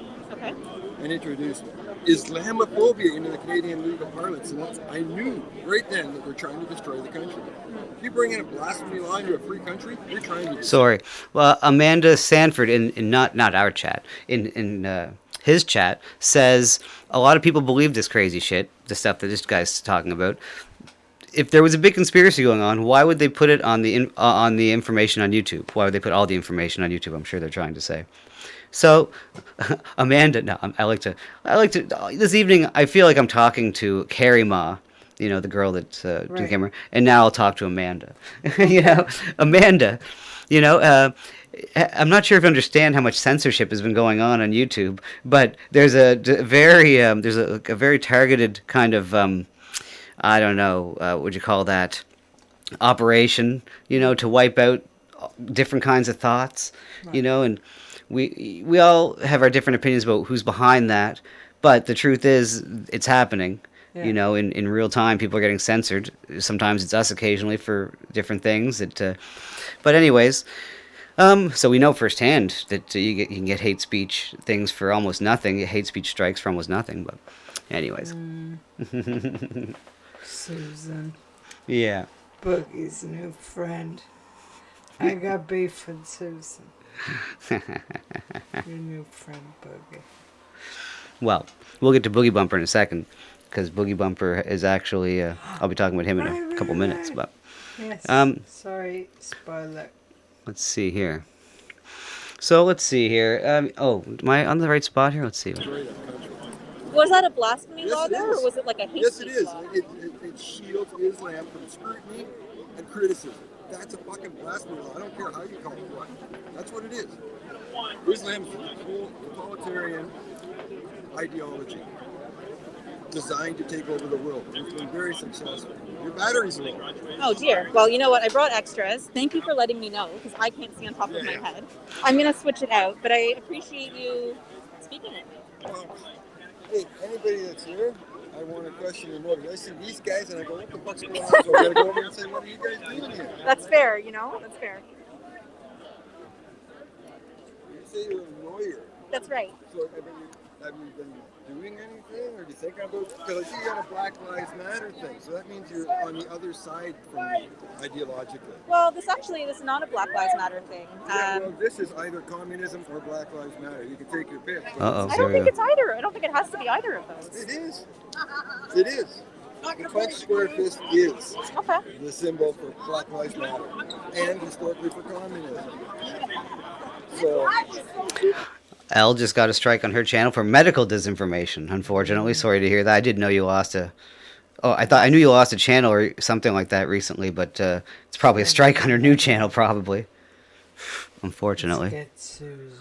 and introduced Islamophobia into the Canadian legal parlance. And I knew right then that we're trying to destroy the country. If you bring in a blasphemy law into a free country, you're trying to destroy. Sorry. Well, Amanda Sanford, in not our chat, in his chat, says a lot of people believe this crazy shit, the stuff that this guy's talking about. If there was a big conspiracy going on, why would they put it on the information on YouTube? Why would they put all the information on YouTube? I'm sure they're trying to say. So, Amanda, no, I like to. This evening, I feel like I'm talking to Carrie Ma, you know, the girl that's doing the camera, and now I'll talk to Amanda. You know, Amanda, you know, I'm not sure if you understand how much censorship has been going on YouTube, but there's a very targeted kind of I don't know, what would you call that, operation, you know, to wipe out different kinds of thoughts, you know, and we all have our different opinions about who's behind that, but the truth is it's happening, you know, in real time. People are getting censored. Sometimes it's us occasionally for different things but anyways, so we know firsthand that you can get hate speech things for almost nothing, hate speech strikes for almost nothing, but anyways. Susan. Yeah. Boogie's new friend. I got beef with Susan. Your new friend, Boogie. Well, we'll get to Boogie Bumper in a second, because Boogie Bumper is actually, I'll be talking about him in a couple minutes, but... Yes, sorry, spoiler. Let's see here. So, let's see here. Am I on the right spot here? Let's see. Was that a blasphemy law there, or was it like a hate Yes, it is. law? It shields Islam from scrutiny and criticism. That's a fucking blasphemy law. I don't care how you call it what. That's what it is. Islam's a totalitarian ideology designed to take over the world. It's been very successful. Your battery's low. Oh dear. Well, you know what? I brought extras. Thank you for letting me know, because I can't see on top of my head. I'm going to switch it out, but I appreciate you speaking it. Hey, anybody that's here, I want to question your motive. I see these guys and I go, what the fuck's going on? So I gotta go over and say, what are you guys doing here? That's fair, you know? That's fair. You say you're a lawyer. That's right. So have you been doing anything, or do you think about? Because I see you got a Black Lives Matter thing, so that means you're on the other side from me, ideologically. Well, this is not a Black Lives Matter thing. Well, this is either communism or Black Lives Matter. You can take your pick. Uh-oh, I don't think it's either. I don't think it has to be either of those. It is. It is. The punch square fist is the symbol for Black Lives Matter and historically for communism. So. Elle just got a strike on her channel for medical disinformation, unfortunately. Sorry to hear that. I didn't know you lost a... Oh, I knew you lost a channel or something like that recently, but it's probably a strike on her new channel, probably. Unfortunately. Let's get Susan.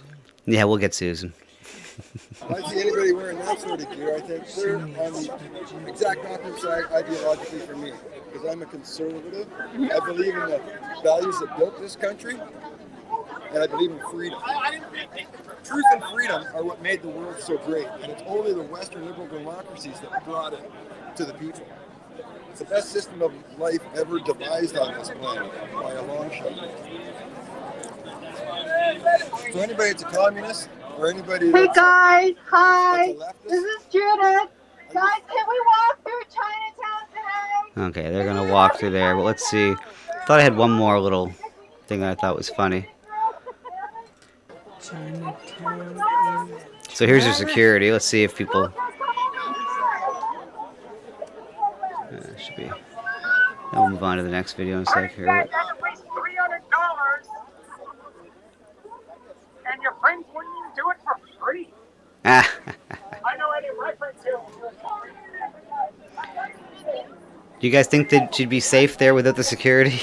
Yeah, we'll get Susan. If I see anybody wearing that sort of gear, I think they're on the exact opposite side ideologically for me. Because I'm a conservative. I believe in the values that built this country. And I believe in freedom. Truth and freedom are what made the world so great. And it's only the Western liberal democracies that brought it to the people. It's the best system of life ever devised on this planet by a long shot. So anybody that's a communist or anybody Hey that's guys, hi. that's a leftist, This is Judith. Guys, can we walk through Chinatown today? Okay, they're going to walk through there, but let's see. Thought I had one more little thing that I thought was funny. So here's your security. Let's see if people. Should be. We'll move on to the next video in a sec here. Had to waste $300, and your friends wouldn't even do it for free. Ah. I know any reference here. Do you guys think that she'd be safe there without the security?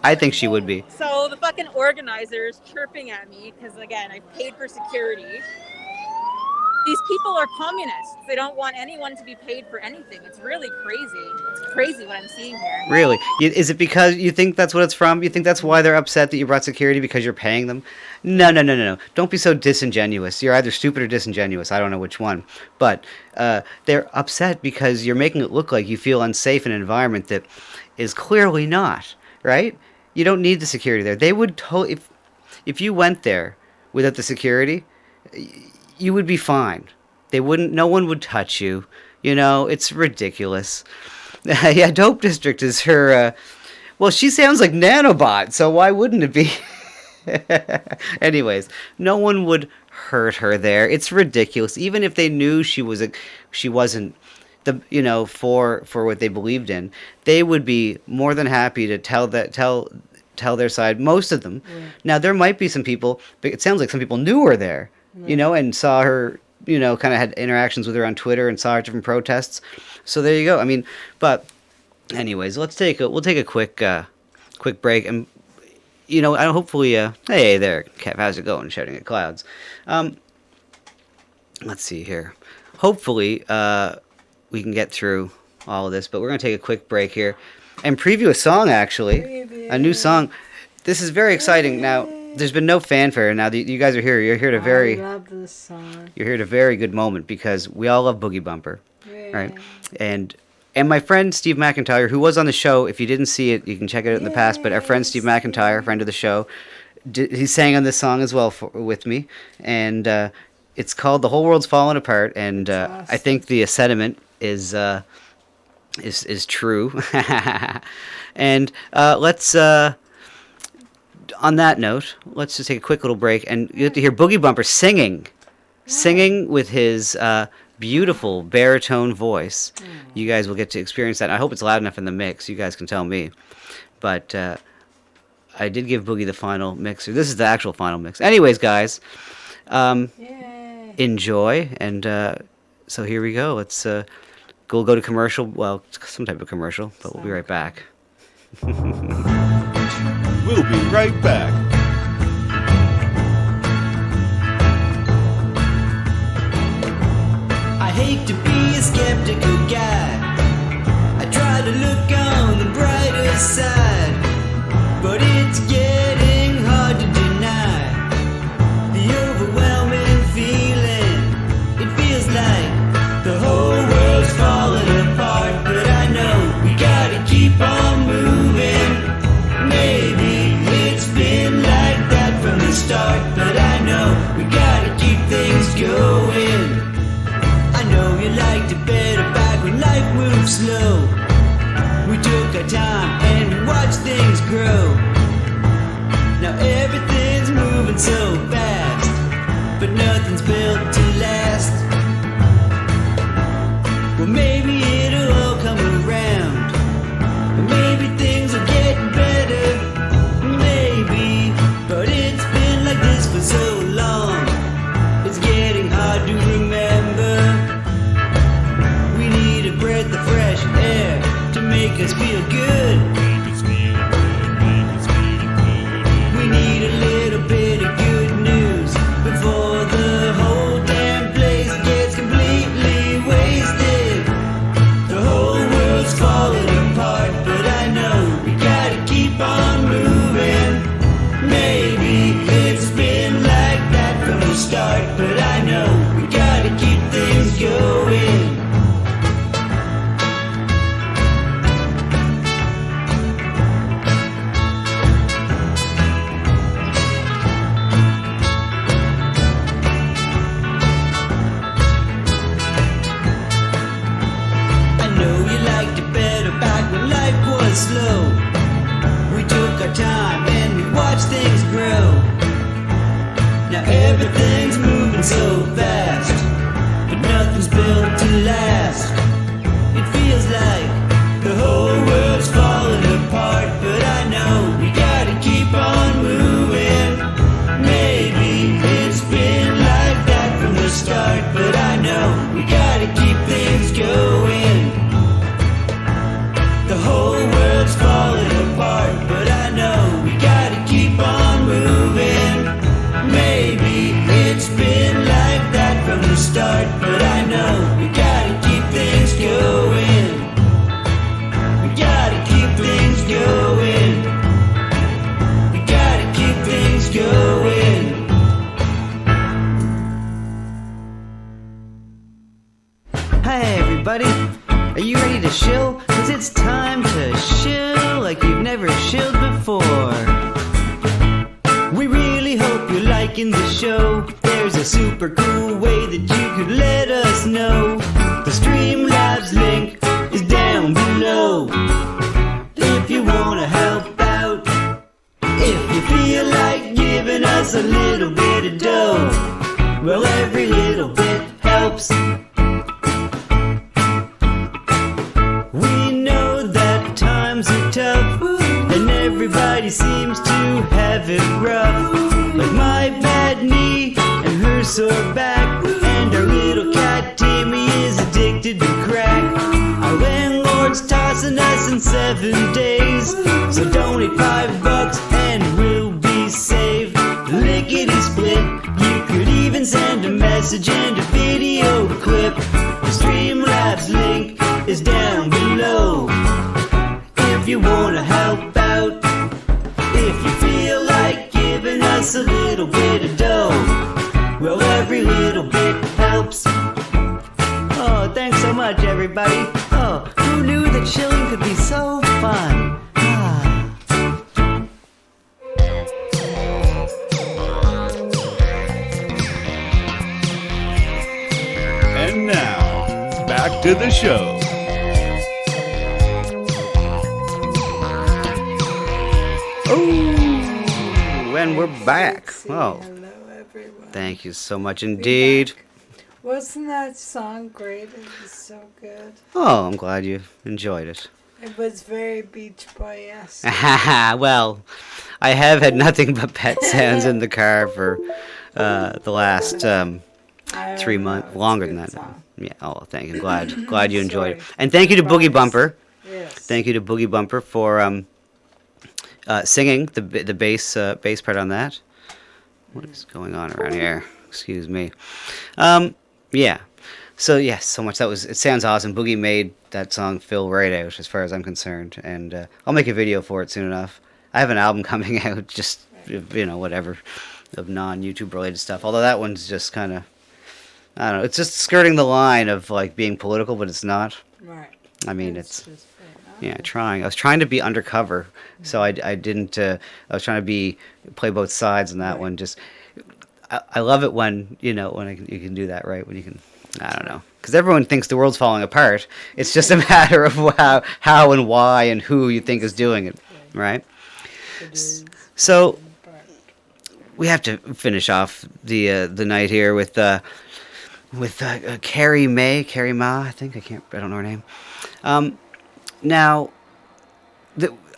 I think she would be. So the fucking organizers chirping at me because, again, I paid for security. These people are communists. They don't want anyone to be paid for anything. It's really crazy. It's crazy what I'm seeing here. Really? Is it because you think that's what it's from? You think that's why they're upset that you brought security because you're paying them? No. Don't be so disingenuous. You're either stupid or disingenuous. I don't know which one. But they're upset because you're making it look like you feel unsafe in an environment that is clearly not, right? You don't need the security there. They would if you went there without the security, you would be fine. They wouldn't. No one would touch you. You know, it's ridiculous. Yeah, Dope District is her. Well, she sounds like Nanobot, so why wouldn't it be? Anyways, no one would hurt her there. It's ridiculous. Even if they knew she wasn't the for what they believed in, they would be more than happy to tell their side. Most of them. Yeah. Now there might be some people, but it sounds like some people knew her there. And saw her, kind of had interactions with her on Twitter and saw her at different protests. So there you go. I mean, but anyways, we'll take a quick break, and hopefully, hey there, Kev, how's it going? Shouting at clouds. Let's see here. Hopefully, we can get through all of this, but we're gonna take a quick break here and preview a song. Actually, a new song. This is very exciting. Now, there's been no fanfare. Now you guys are here. You're here to very. I love this song. You're here at a very good moment because we all love Boogie Bumper, right? And my friend Steve McIntyre, who was on the show. If you didn't see it, you can check it out in the past. But our friend Steve McIntyre, friend of the show, he sang on this song as well with me, and it's called "The Whole World's Falling Apart." And I think the sentiment is true. And let's. On that note, let's just take a quick little break, and you get to hear Boogie Bumper singing with his beautiful baritone voice. You guys will get to experience that. I hope it's loud enough in the mix. You guys can tell me. But I did give Boogie the final mixer. This is the actual final mix. Anyways, guys, enjoy. And so here we go. Let's go to commercial. Well, some type of commercial, but we'll be right back. We'll be right back. I hate to be a skeptical guy. I try to look on the brighter side, but it's getting hard to deny the overwhelming feeling. It feels like the whole world's falling apart, but I know we gotta keep on moving. Maybe it's been like that from the start, but I know we gotta keep things going. I know you liked it better back when life moved slow. We took our time and we watched things grow. Now everything's moving so fast, but nothing's built to last. Well, maybe it'll all come around. Maybe things will get better. Maybe, but it's been like this for so long. It's getting hard to remember. We need a breath of fresh air to make us feel good. We need a little bit of good news before the whole damn place gets completely wasted. The whole world's falling apart, but I know we gotta keep on moving. Maybe it's been like that from the start, but I know we gotta keep things going. I know you liked it better back when life was slow. We took our time and we watched things grow. Now so fast, but nothing's built to last. It feels like the whole world's falling apart, but I know we gotta keep on moving. Maybe it's been like that from the start, but I know we gotta keep things going. The whole world's falling apart, but I know we gotta keep on moving. Maybe it's been like that from the start, but I know we gotta keep things going. We gotta keep things going. We gotta keep things going. Hey everybody, are you ready to shill? Cause it's time to shill like you've never shilled before. We really hope you're liking the show. There's a super cool way that you could let us know. The Streamlabs link is down below. If you wanna help out, if you feel like giving us a little bit of dough, well every little bit helps. We know that times are tough, and everybody seems to have it rough. Like my bad knee and her sore back, and our little cat Timmy is addicted to crack. Our landlord's tossing us in 7 days, so donate $5 and we'll be saved. Lickety split, you could even send a message and a video clip. The Streamlabs link is down below. If you wanna help out, if you feel like giving us a little bit of dough, well every little bit helps. Oh, thanks so much everybody. Oh, who knew that chilling could be so fun? And now, back to the show. Oh, and we're back. Oh, thank you so much indeed. Wasn't that song great? It was so good. Oh, I'm glad you enjoyed it. It was very Beach Boy-esque. Well, I have had nothing but pet sounds in the car for the last 3 months, longer than that. Yeah. Oh, thank you. Glad you enjoyed it. And thank you to Boogie Bumper. Yes. Thank you to Boogie Bumper for singing the bass part on that. What is going on around here? Excuse me. Yeah. So yes, so much. It sounds awesome. Boogie made that song fill right out, as far as I'm concerned, and I'll make a video for it soon enough. I have an album coming out, just whatever, of non-YouTube related stuff. Although that one's just kind of, I don't know. It's just skirting the line of like being political, but it's not. Right. I mean, it's trying. I was trying to be undercover, so I didn't. I was trying to play both sides on that one. Just, I love it when you can do that, right? When you can, I don't know, because everyone thinks the world's falling apart. It's just a matter of how and why and who you think is doing it, right? So we have to finish off the night here with Carrie Ma, I think. I don't know her name. Now,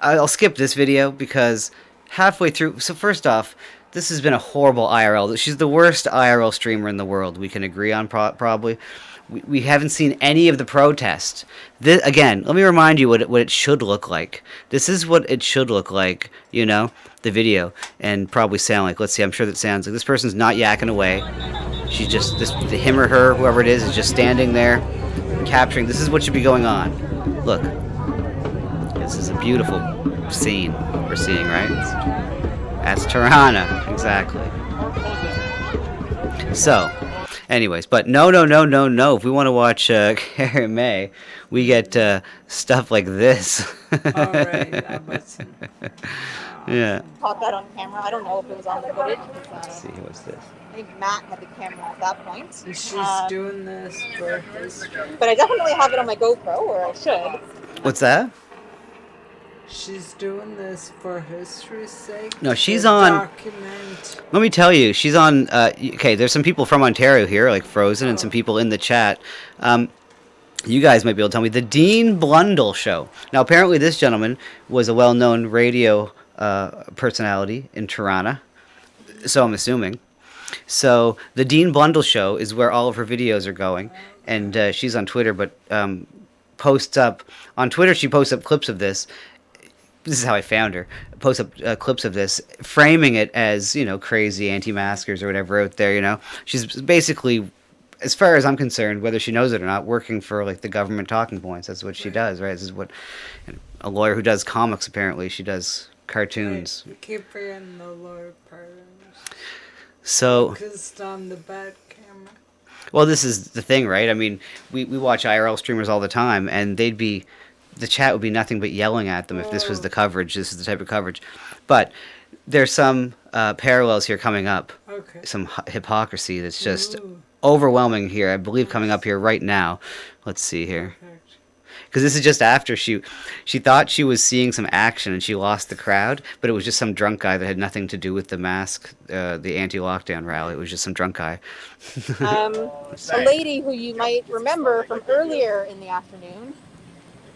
I'll skip this video because halfway through. So first off, this has been a horrible IRL. She's the worst IRL streamer in the world. We can agree on probably. We haven't seen any of the protest. Again, let me remind you what it should look like. This is what it should look like, the video, and probably sound like. Let's see, I'm sure that sounds like this person's not yakking away. She's just, him or her, whoever it is just standing there, capturing. This is what should be going on. Look. This is a beautiful scene we're seeing, right? That's Tirana, exactly. So, anyways, but no. If we want to watch Carrie May, we get stuff like this. All right, that was... Yeah. Caught that on camera. I don't know if it was on the footage. Let's see, what's this? I think Matt had the camera at that point. She's doing this for history. But I definitely have it on my GoPro, or I should. What's that? She's doing this for history's sake. No, she's to on. Document. Let me tell you, she's on. Okay, there's some people from Ontario here, like Frozen, and some people in the chat. You guys might be able to tell me the Dean Blundell Show. Now, apparently, this gentleman was a well-known radio personality in Toronto. So I'm assuming. So the Dean Blundell Show is where all of her videos are going, and she's on Twitter, but posts up on Twitter. She posts up clips of this. This is how I found her. Posts up clips of this, framing it as, you know, crazy anti-maskers or whatever out there. You know, she's basically, as far as I'm concerned, whether she knows it or not, working for like the government talking points. That's what she does, right? This is what a lawyer who does comics. Apparently, she does cartoons. You keep forgetting the lawyer part. So. Focused on the bad camera. Well, this is the thing, right? I mean, we watch IRL streamers all the time, and the chat would be nothing but yelling at them if this was the coverage. This is the type of coverage. But there's some parallels here coming up. Okay. Some hypocrisy that's just overwhelming here. I believe coming up here right now. Let's see here. Because this is just after she thought she was seeing some action and she lost the crowd, but it was just some drunk guy that had nothing to do with the mask, the anti-lockdown rally. It was just some drunk guy. A lady who you might remember from earlier in the afternoon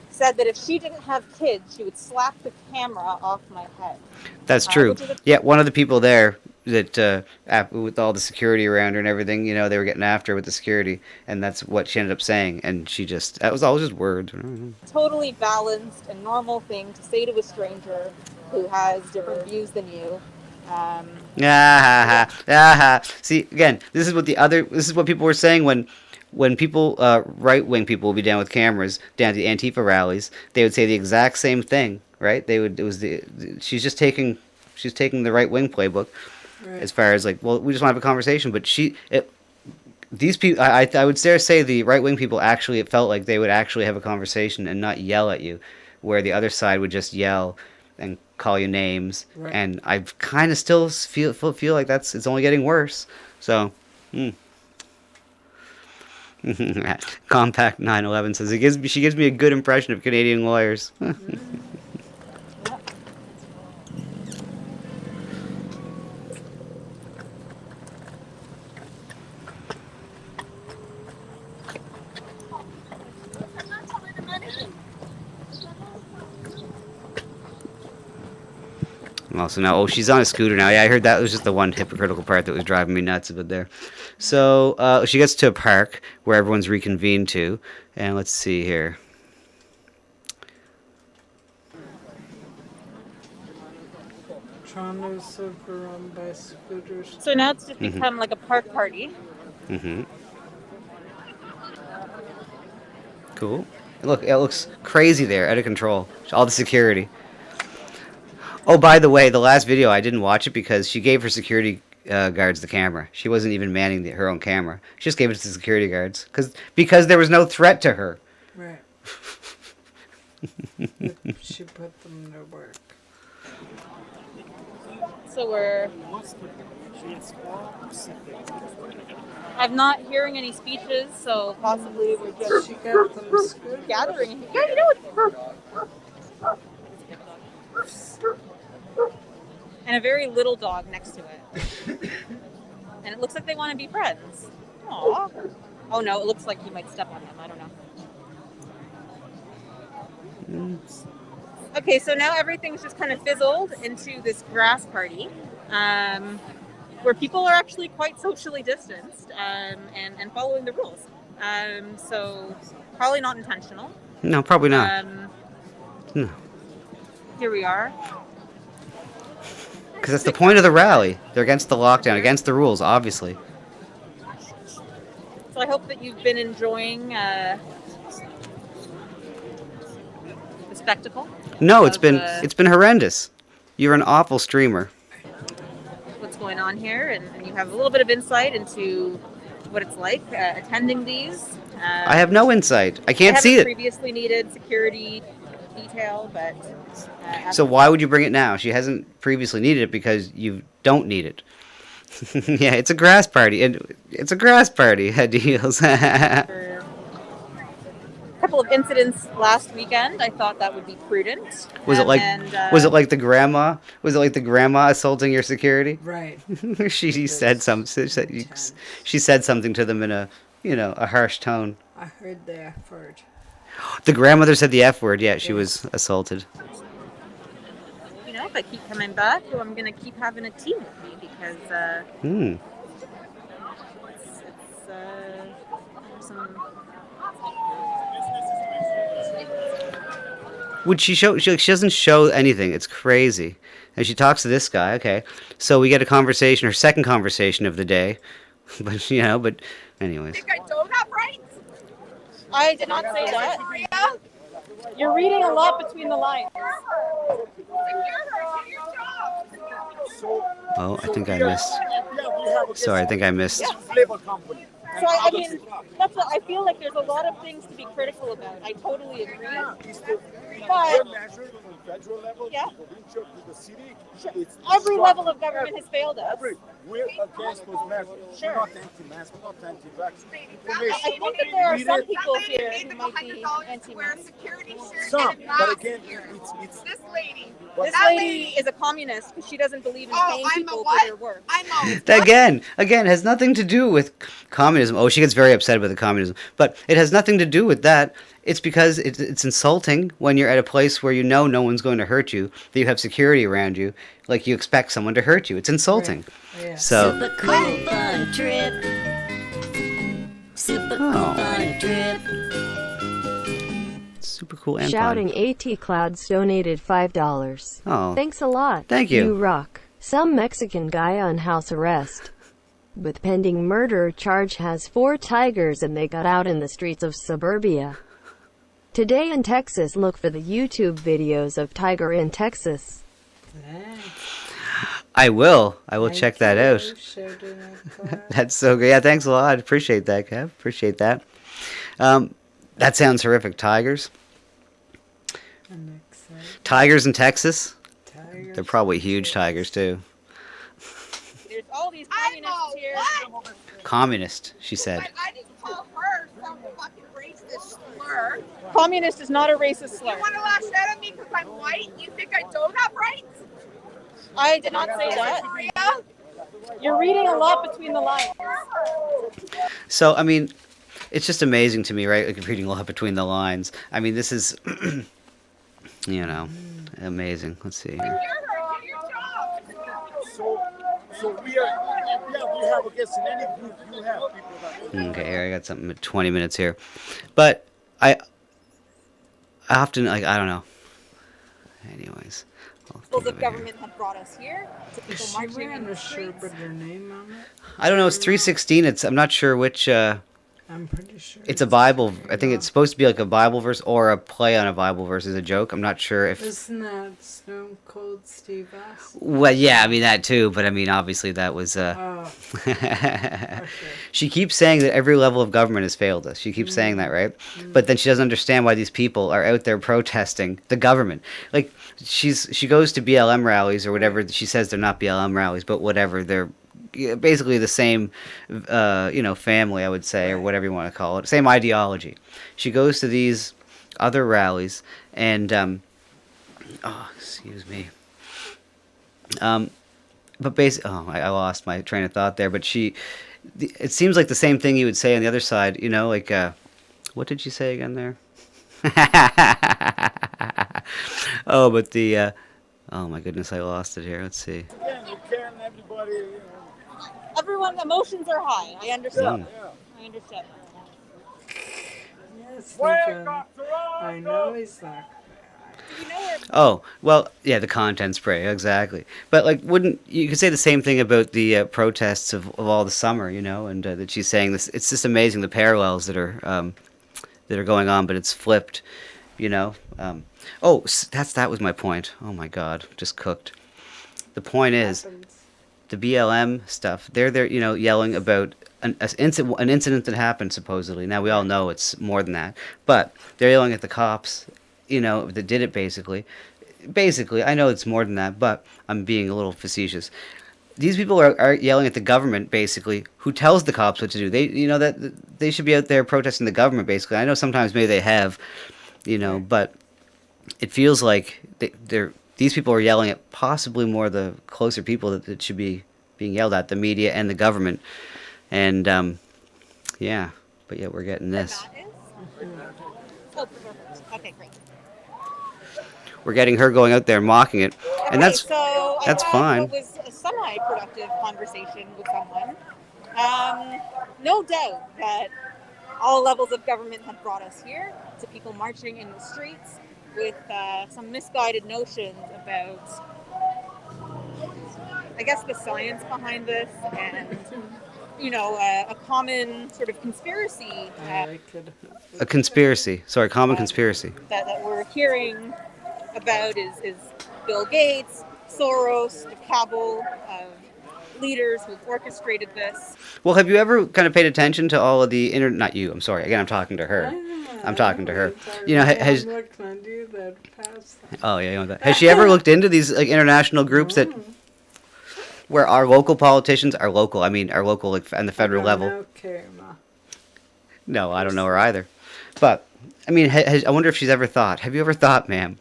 said that if she didn't have kids, she would slap the camera off my head. That's true. Yeah, one of the people there that with all the security around her and everything, you know, they were getting after her with the security, and that's what she ended up saying. And that was all just words. Totally balanced and normal thing to say to a stranger who has different views than you. See, again, this is what people were saying when people, right-wing people would be down with cameras, down at the Antifa rallies, they would say the exact same thing, right? She's taking the right-wing playbook, right, as far as like, well, we just want to have a conversation, but these people, I would dare say the right-wing people actually, it felt like they would actually have a conversation and not yell at you, where the other side would just yell and call you names, right. And I kind of still feel like it's only getting worse, so, Compact 911 says she gives me a good impression of Canadian lawyers. Also now, she's on a scooter now. Yeah, I heard that was just the one hypocritical part that was driving me nuts about there. So she gets to a park where everyone's reconvened to, and let's see here. Toronto's overrun by scooters. So now it's just become like a park party. Mm-hmm. Cool. Look, it looks crazy there, out of control. All the security. Oh, by the way, the last video, I didn't watch it because she gave her security guards the camera. She wasn't even manning her own camera. She just gave it to the security guards because there was no threat to her. Right. She put them to work. So I'm not hearing any speeches, so possibly we're just gathering. Yeah, you know what? And a very little dog next to it. And it looks like they want to be friends. Aww. Oh no, it looks like he might step on him. I don't know. Okay, so now everything's just kind of fizzled into this grass party, where people are actually quite socially distanced and following the rules. So probably not intentional. No, probably not. No. Here we are. Because that's the point of the rally. They're against the lockdown, against the rules, obviously. So I hope that you've been enjoying the spectacle. No, it's been horrendous. You're an awful streamer. What's going on here, and you have a little bit of insight into what it's like attending these. I have no insight. I can't see it. Previously needed security detail, but. So why would you bring it now? She hasn't previously needed it because you don't need it. Yeah, it's a grass party, and it's a grass party. Deals. A couple couple of incidents last weekend. I thought that would be prudent. Was it like And, was it like the grandma? Was it like the grandma assaulting your security? Right. she said she said something to them in a a harsh tone. I heard the F word. The grandmother said the F word. Yeah, she was assaulted. You know, if I keep coming back, well, I'm going to keep having a tea with me because some... Would she show? She doesn't show anything. It's crazy. And she talks to this guy. Okay, so we get a conversation, her second conversation of the day. But but anyways. I don't have rights. I did not say that. You're reading a lot between the lines. Oh, I think I missed. Sorry, I think I missed. So I mean, that's what I feel like. There's a lot of things to be critical about. I totally agree. But yeah, every level of government has failed us. We're against those measures. Sure. We're not anti-mask. We're not anti-vax. I think that there are some people here who might be anti-mask. Some, but again, it's this lady. This lady is a communist because she doesn't believe in paying people for their work. Again, has nothing to do with communism. Oh, she gets very upset about the communism, but it has nothing to do with that. It's because it's insulting when you're at a place where no one's going to hurt you, that you have security around you, like you expect someone to hurt you. It's insulting. Right. Yeah. So. Super cool fun trip. Super cool fun trip. Super cool and Shouting fun. AT Clouds donated $5. Oh. Thanks a lot. Thank you. You rock. Some Mexican guy on house arrest with pending murder charge has 4 tigers and they got out in the streets of suburbia. Today in Texas, look for the YouTube videos of Tiger in Texas. I will check that out. That's so good. Yeah, thanks a lot. Appreciate that, Kev. Appreciate that. That sounds horrific. Tigers. Tigers in Texas. They're probably huge tigers too. There's all these communists here. Communist, she said. I didn't call her some fucking racist slur. Communist is not a racist slur. You want to lash out at me because I'm white? You think I don't have rights? I did not say that. You're reading a lot between the lines. So, I mean, it's just amazing to me, right? Like reading a lot between the lines. I mean, this is, amazing. Let's see. So we have against in any group you have people that. Okay, here I got something at 20 minutes here, but I often I don't know. Anyways. People of government have brought us here. To people marching in the streets. With your name on it? I don't know. It's 3:16. I'm not sure which. I'm pretty sure. It's a Bible. I think it's supposed to be like a Bible verse or a play on a Bible verse as a joke. I'm not sure if. Isn't that Stone Cold Steve Austin? Well, yeah, I mean that too, but I mean obviously that was. Okay. She keeps saying that every level of government has failed us. She keeps saying that, right? But then she doesn't understand why these people are out there protesting the government. Like she goes to BLM rallies or whatever. She says they're not BLM rallies, but whatever. They're basically the same, family, I would say, or whatever you want to call it. Same ideology. She goes to these other rallies and, excuse me. But basically, I lost my train of thought there. But it seems like the same thing you would say on the other side. Like, what did she say again there? Oh, but oh my goodness, I lost it here. Let's see. Everyone, emotions are high. I understand. I understand. Yes, I know he's not. Oh, well, yeah, the content spray, exactly. But, like, you could say the same thing about the protests of all the summer, and that she's saying this. It's just amazing the parallels that are going on, but it's flipped, that was my point. Oh, my God, just cooked. The point is, the BLM stuff, they're there, yelling about an incident that happened, supposedly. Now, we all know it's more than that. But they're yelling at the cops, that did it, basically. Basically, I know it's more than that, but I'm being a little facetious. these people are yelling at the government, basically, who tells the cops what to do. They, that they should be out there protesting the government, basically. I know sometimes maybe they have, but it feels like these people are yelling at possibly more the closer people that should be being yelled at, the media and the government. And, but yeah, we're getting this. Okay, great. We're getting her going out there and mocking it, and that's fine. It was a semi-productive conversation with someone. No doubt that all levels of government have brought us here to people marching in the streets with some misguided notions about, I guess, the science behind this and, a common sort of conspiracy. A conspiracy. Sorry, common conspiracy. That we're hearing about is Bill Gates, Soros, the cabal of leaders who've orchestrated this. Well, have you ever kind of paid attention to all of the internet? Not you. I'm sorry. Again, I'm talking to her. I'm talking to her. Has. Oh yeah, has she ever looked into these international groups that where our local politicians are local? I mean, our local on the federal level. No, I don't know her either. But I mean, I wonder if she's ever thought. Have you ever thought, ma'am,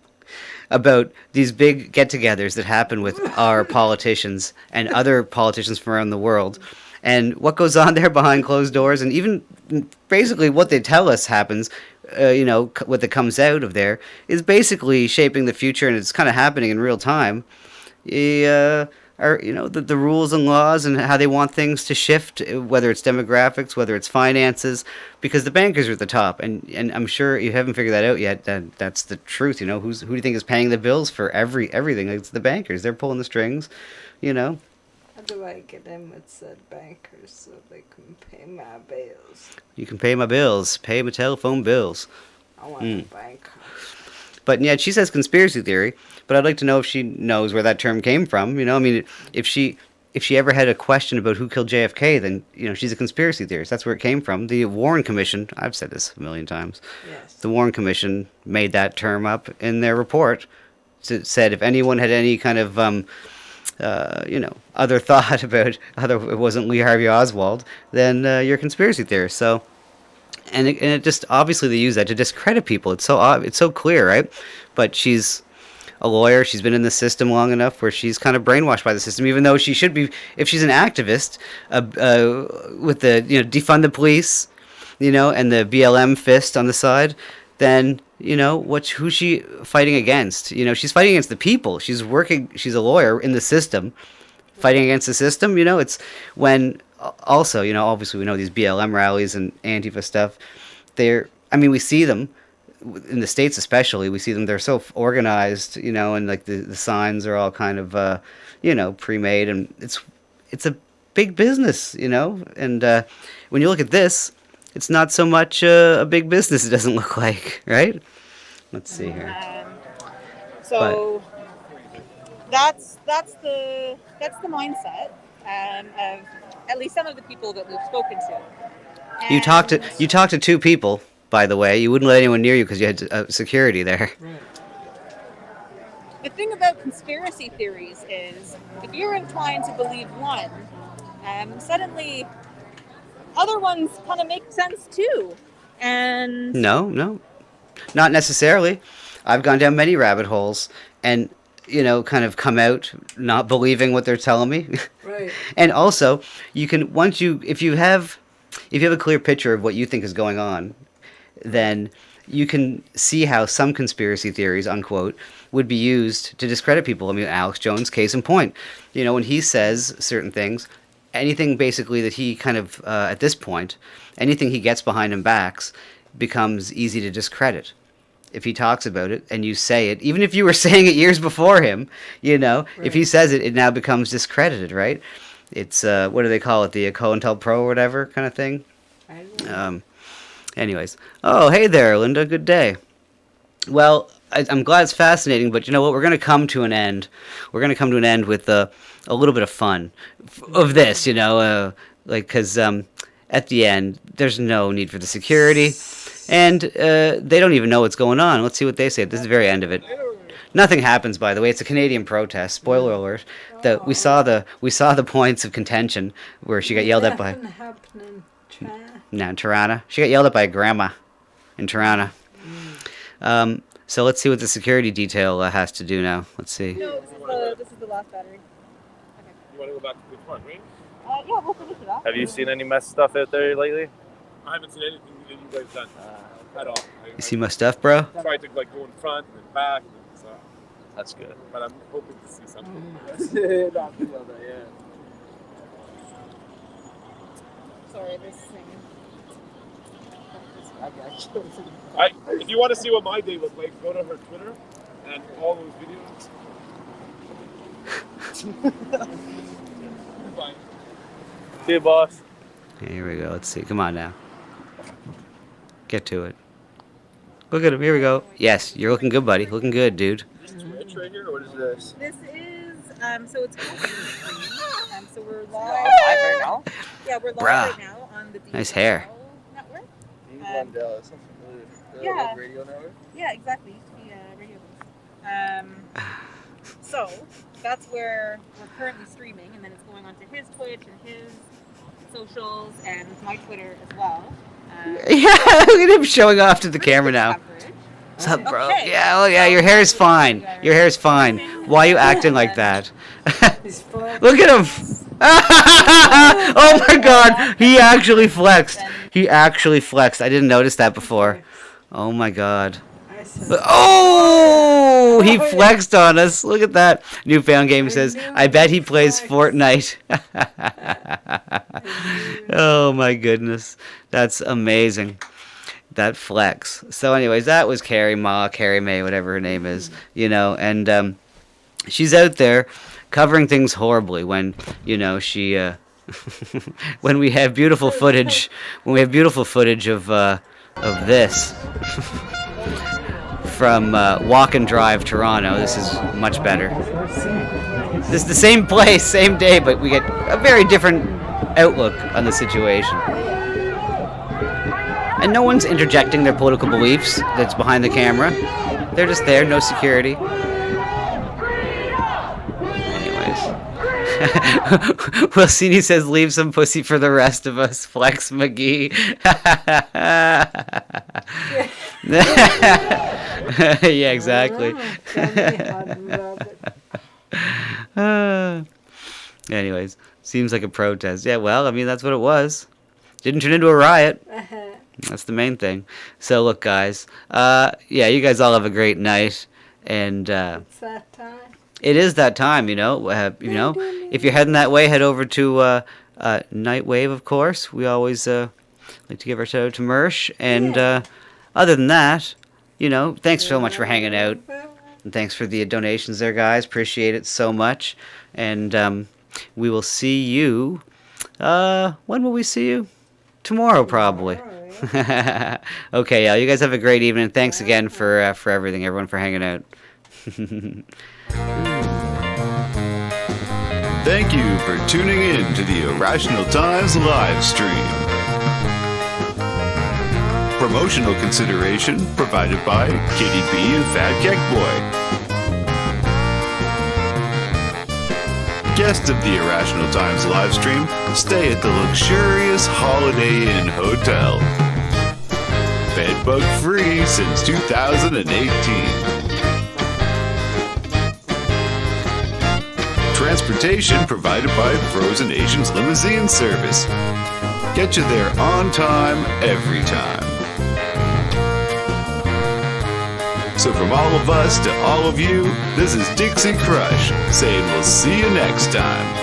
about these big get-togethers that happen with our politicians and other politicians from around the world, and what goes on there behind closed doors, and even basically what they tell us happens, what that comes out of there is basically shaping the future, and it's kind of happening in real time. The rules and laws and how they want things to shift, whether it's demographics, whether it's finances, because the bankers are at the top, and I'm sure you haven't figured that out yet. That's the truth, who do you think is paying the bills for everything? It's the bankers. They're pulling the strings, How do I get in with said bankers so they can pay my bills? You can pay my bills. Pay my telephone bills. I want a banker. But yeah, she says conspiracy theory, but I'd like to know if she knows where that term came from. I mean, if she ever had a question about who killed JFK, then she's a conspiracy theorist. That's where it came from. The Warren Commission, I've said this a million times. Yes. The Warren Commission made that term up in their report. It said if anyone had any kind of other thought about it wasn't Lee Harvey Oswald, then you're a conspiracy theorist. So. And it just obviously they use that to discredit people. It's so clear, right? But she's a lawyer. She's been in the system long enough where she's kind of brainwashed by the system, even though she should be. If she's an activist with the defund the police, and the BLM fist on the side, then who's she fighting against? She's fighting against the people. She's a lawyer in the system, fighting against the system. It's when. Also, obviously we know these BLM rallies and Antifa stuff. We see them in the States especially. We see them, they're so organized, and like the signs are all kind of, pre-made, and it's a big business, and when you look at this, it's not so much a big business, it doesn't look like, right? Let's see here. That's the mindset of at least some of the people that we've spoken to. You talked to two people, by the way. You wouldn't let anyone near you because you had security there. Right. The thing about conspiracy theories is if you're inclined to believe one, suddenly other ones kind of make sense too. And no, not necessarily. I've gone down many rabbit holes and kind of come out not believing what they're telling me. Right. And also, you can if you have a clear picture of what you think is going on, then you can see how some conspiracy theories, unquote, would be used to discredit people. I mean, Alex Jones, case in point. When he says certain things, anything basically that he kind of, at this point, anything he gets behind and backs becomes easy to discredit. If he talks about it and you say it, even if you were saying it years before him, right. If he says it, it now becomes discredited, right? It's, what do they call it? The COINTELPRO or whatever kind of thing? I don't know. Anyways. Oh, hey there, Linda. Good day. Well, I'm glad it's fascinating, but you know what? We're going to come to an end. We're going to come to an end with a little bit of fun of this, because at the end, there's no need for the security. And they don't even know what's going on. Let's see what they say. This is the very end of it. Nothing happens, by the way. It's a Canadian protest. Spoiler alert. We saw the points of contention where she got yelled at by. Tirana. She got yelled at by a grandma in Tirana. So let's see what the security detail has to do now. Let's see. No, this is the last battery. You want to go back to Queen's Park, right? Yeah, we'll finish it off. Have you seen any mess stuff out there lately? I haven't seen anything that you guys done at all. You see my stuff, bro? I tried to like go in front and then back. And so. That's good. But I'm hoping to see something. Sorry, this thing. If you want to see what my day looked like, go to her Twitter and all those videos. Fine. See you, boss. Here we go. Let's see. Come on now. Get to it. Look at him. Here we go. Yes, you're looking good, buddy. Looking good, dude. Is this Twitch right here, or what is this? This is, so it's so we're live. Live right now? Yeah, we're live Bruh. right now on the Nice hair. network. Lundell, that sounds familiar. Yeah. Like radio network? Yeah, exactly. Used to be a radio booth. So that's where we're currently streaming, and then it's going onto his Twitch and his socials and my Twitter as well. Yeah, look at him showing off to the camera now. What's up, bro? Okay. Yeah, oh yeah, your hair's fine. Your hair's fine. Why are you acting like that? Look at him. Oh my god, he actually flexed. He actually flexed. I didn't notice that before. Oh my god. Oh, he flexed on us. Look at that. Newfound Game says, I bet he plays Fortnite. Oh my goodness. That's amazing. That flex. So anyways, that was Carrie May, whatever her name is, you know, and she's out there covering things horribly when, you know, she when we have beautiful footage of this from Walk and Drive Toronto. This is much better. This is the same place, same day, but we get a very different outlook on the situation. And no one's interjecting their political beliefs that's behind the camera. They're just there, no security. Anyways. Wilsini says, leave some pussy for the rest of us. Flex McGee. Yeah, exactly. Anyways, seems like a protest. Yeah, well, I mean, that's what it was. Didn't turn into a riot. That's the main thing. So, look, guys. Yeah, you guys all have a great night. And It's that time. it is that time, you know. If you're heading that way, head over to Nightwave, of course. We always like to give our shout out to Mersh. And other than that, you know, thanks so much for hanging out. And thanks for the donations there, guys. Appreciate it so much. And we will see you. When will we see you? Tomorrow, probably. Okay, you guys have a great evening. Thanks again for everything, everyone, for hanging out. Thank you for tuning in to the Irrational Times live stream. Promotional consideration provided by Kitty B and Fat Keck Boy. Guests of the Irrational Times live stream stay at the luxurious Holiday Inn Hotel. Bedbug free since 2018. Transportation provided by Frozen Asians Limousine Service. Get you there on time, every time. So from all of us to all of you, this is Dixie Crush saying we'll see you next time.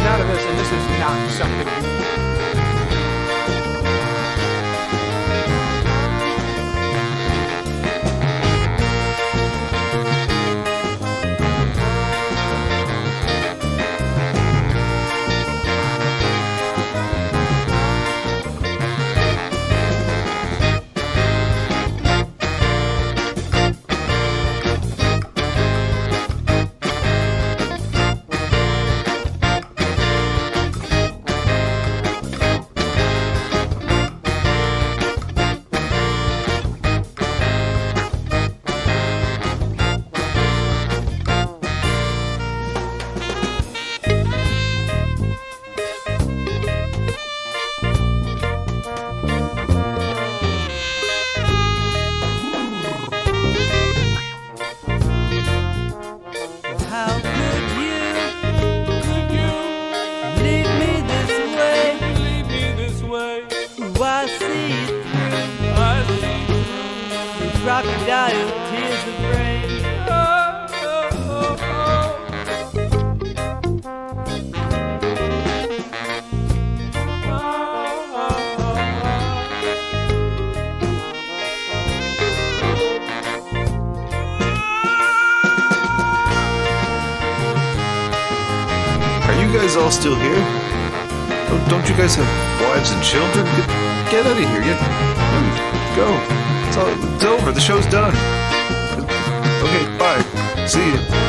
out of this, and this is not something crocodile tears of rain. Are you guys all still here? Don't you guys have wives and children? Get out of here. Go. It's over. The show's done. Okay, bye. See you.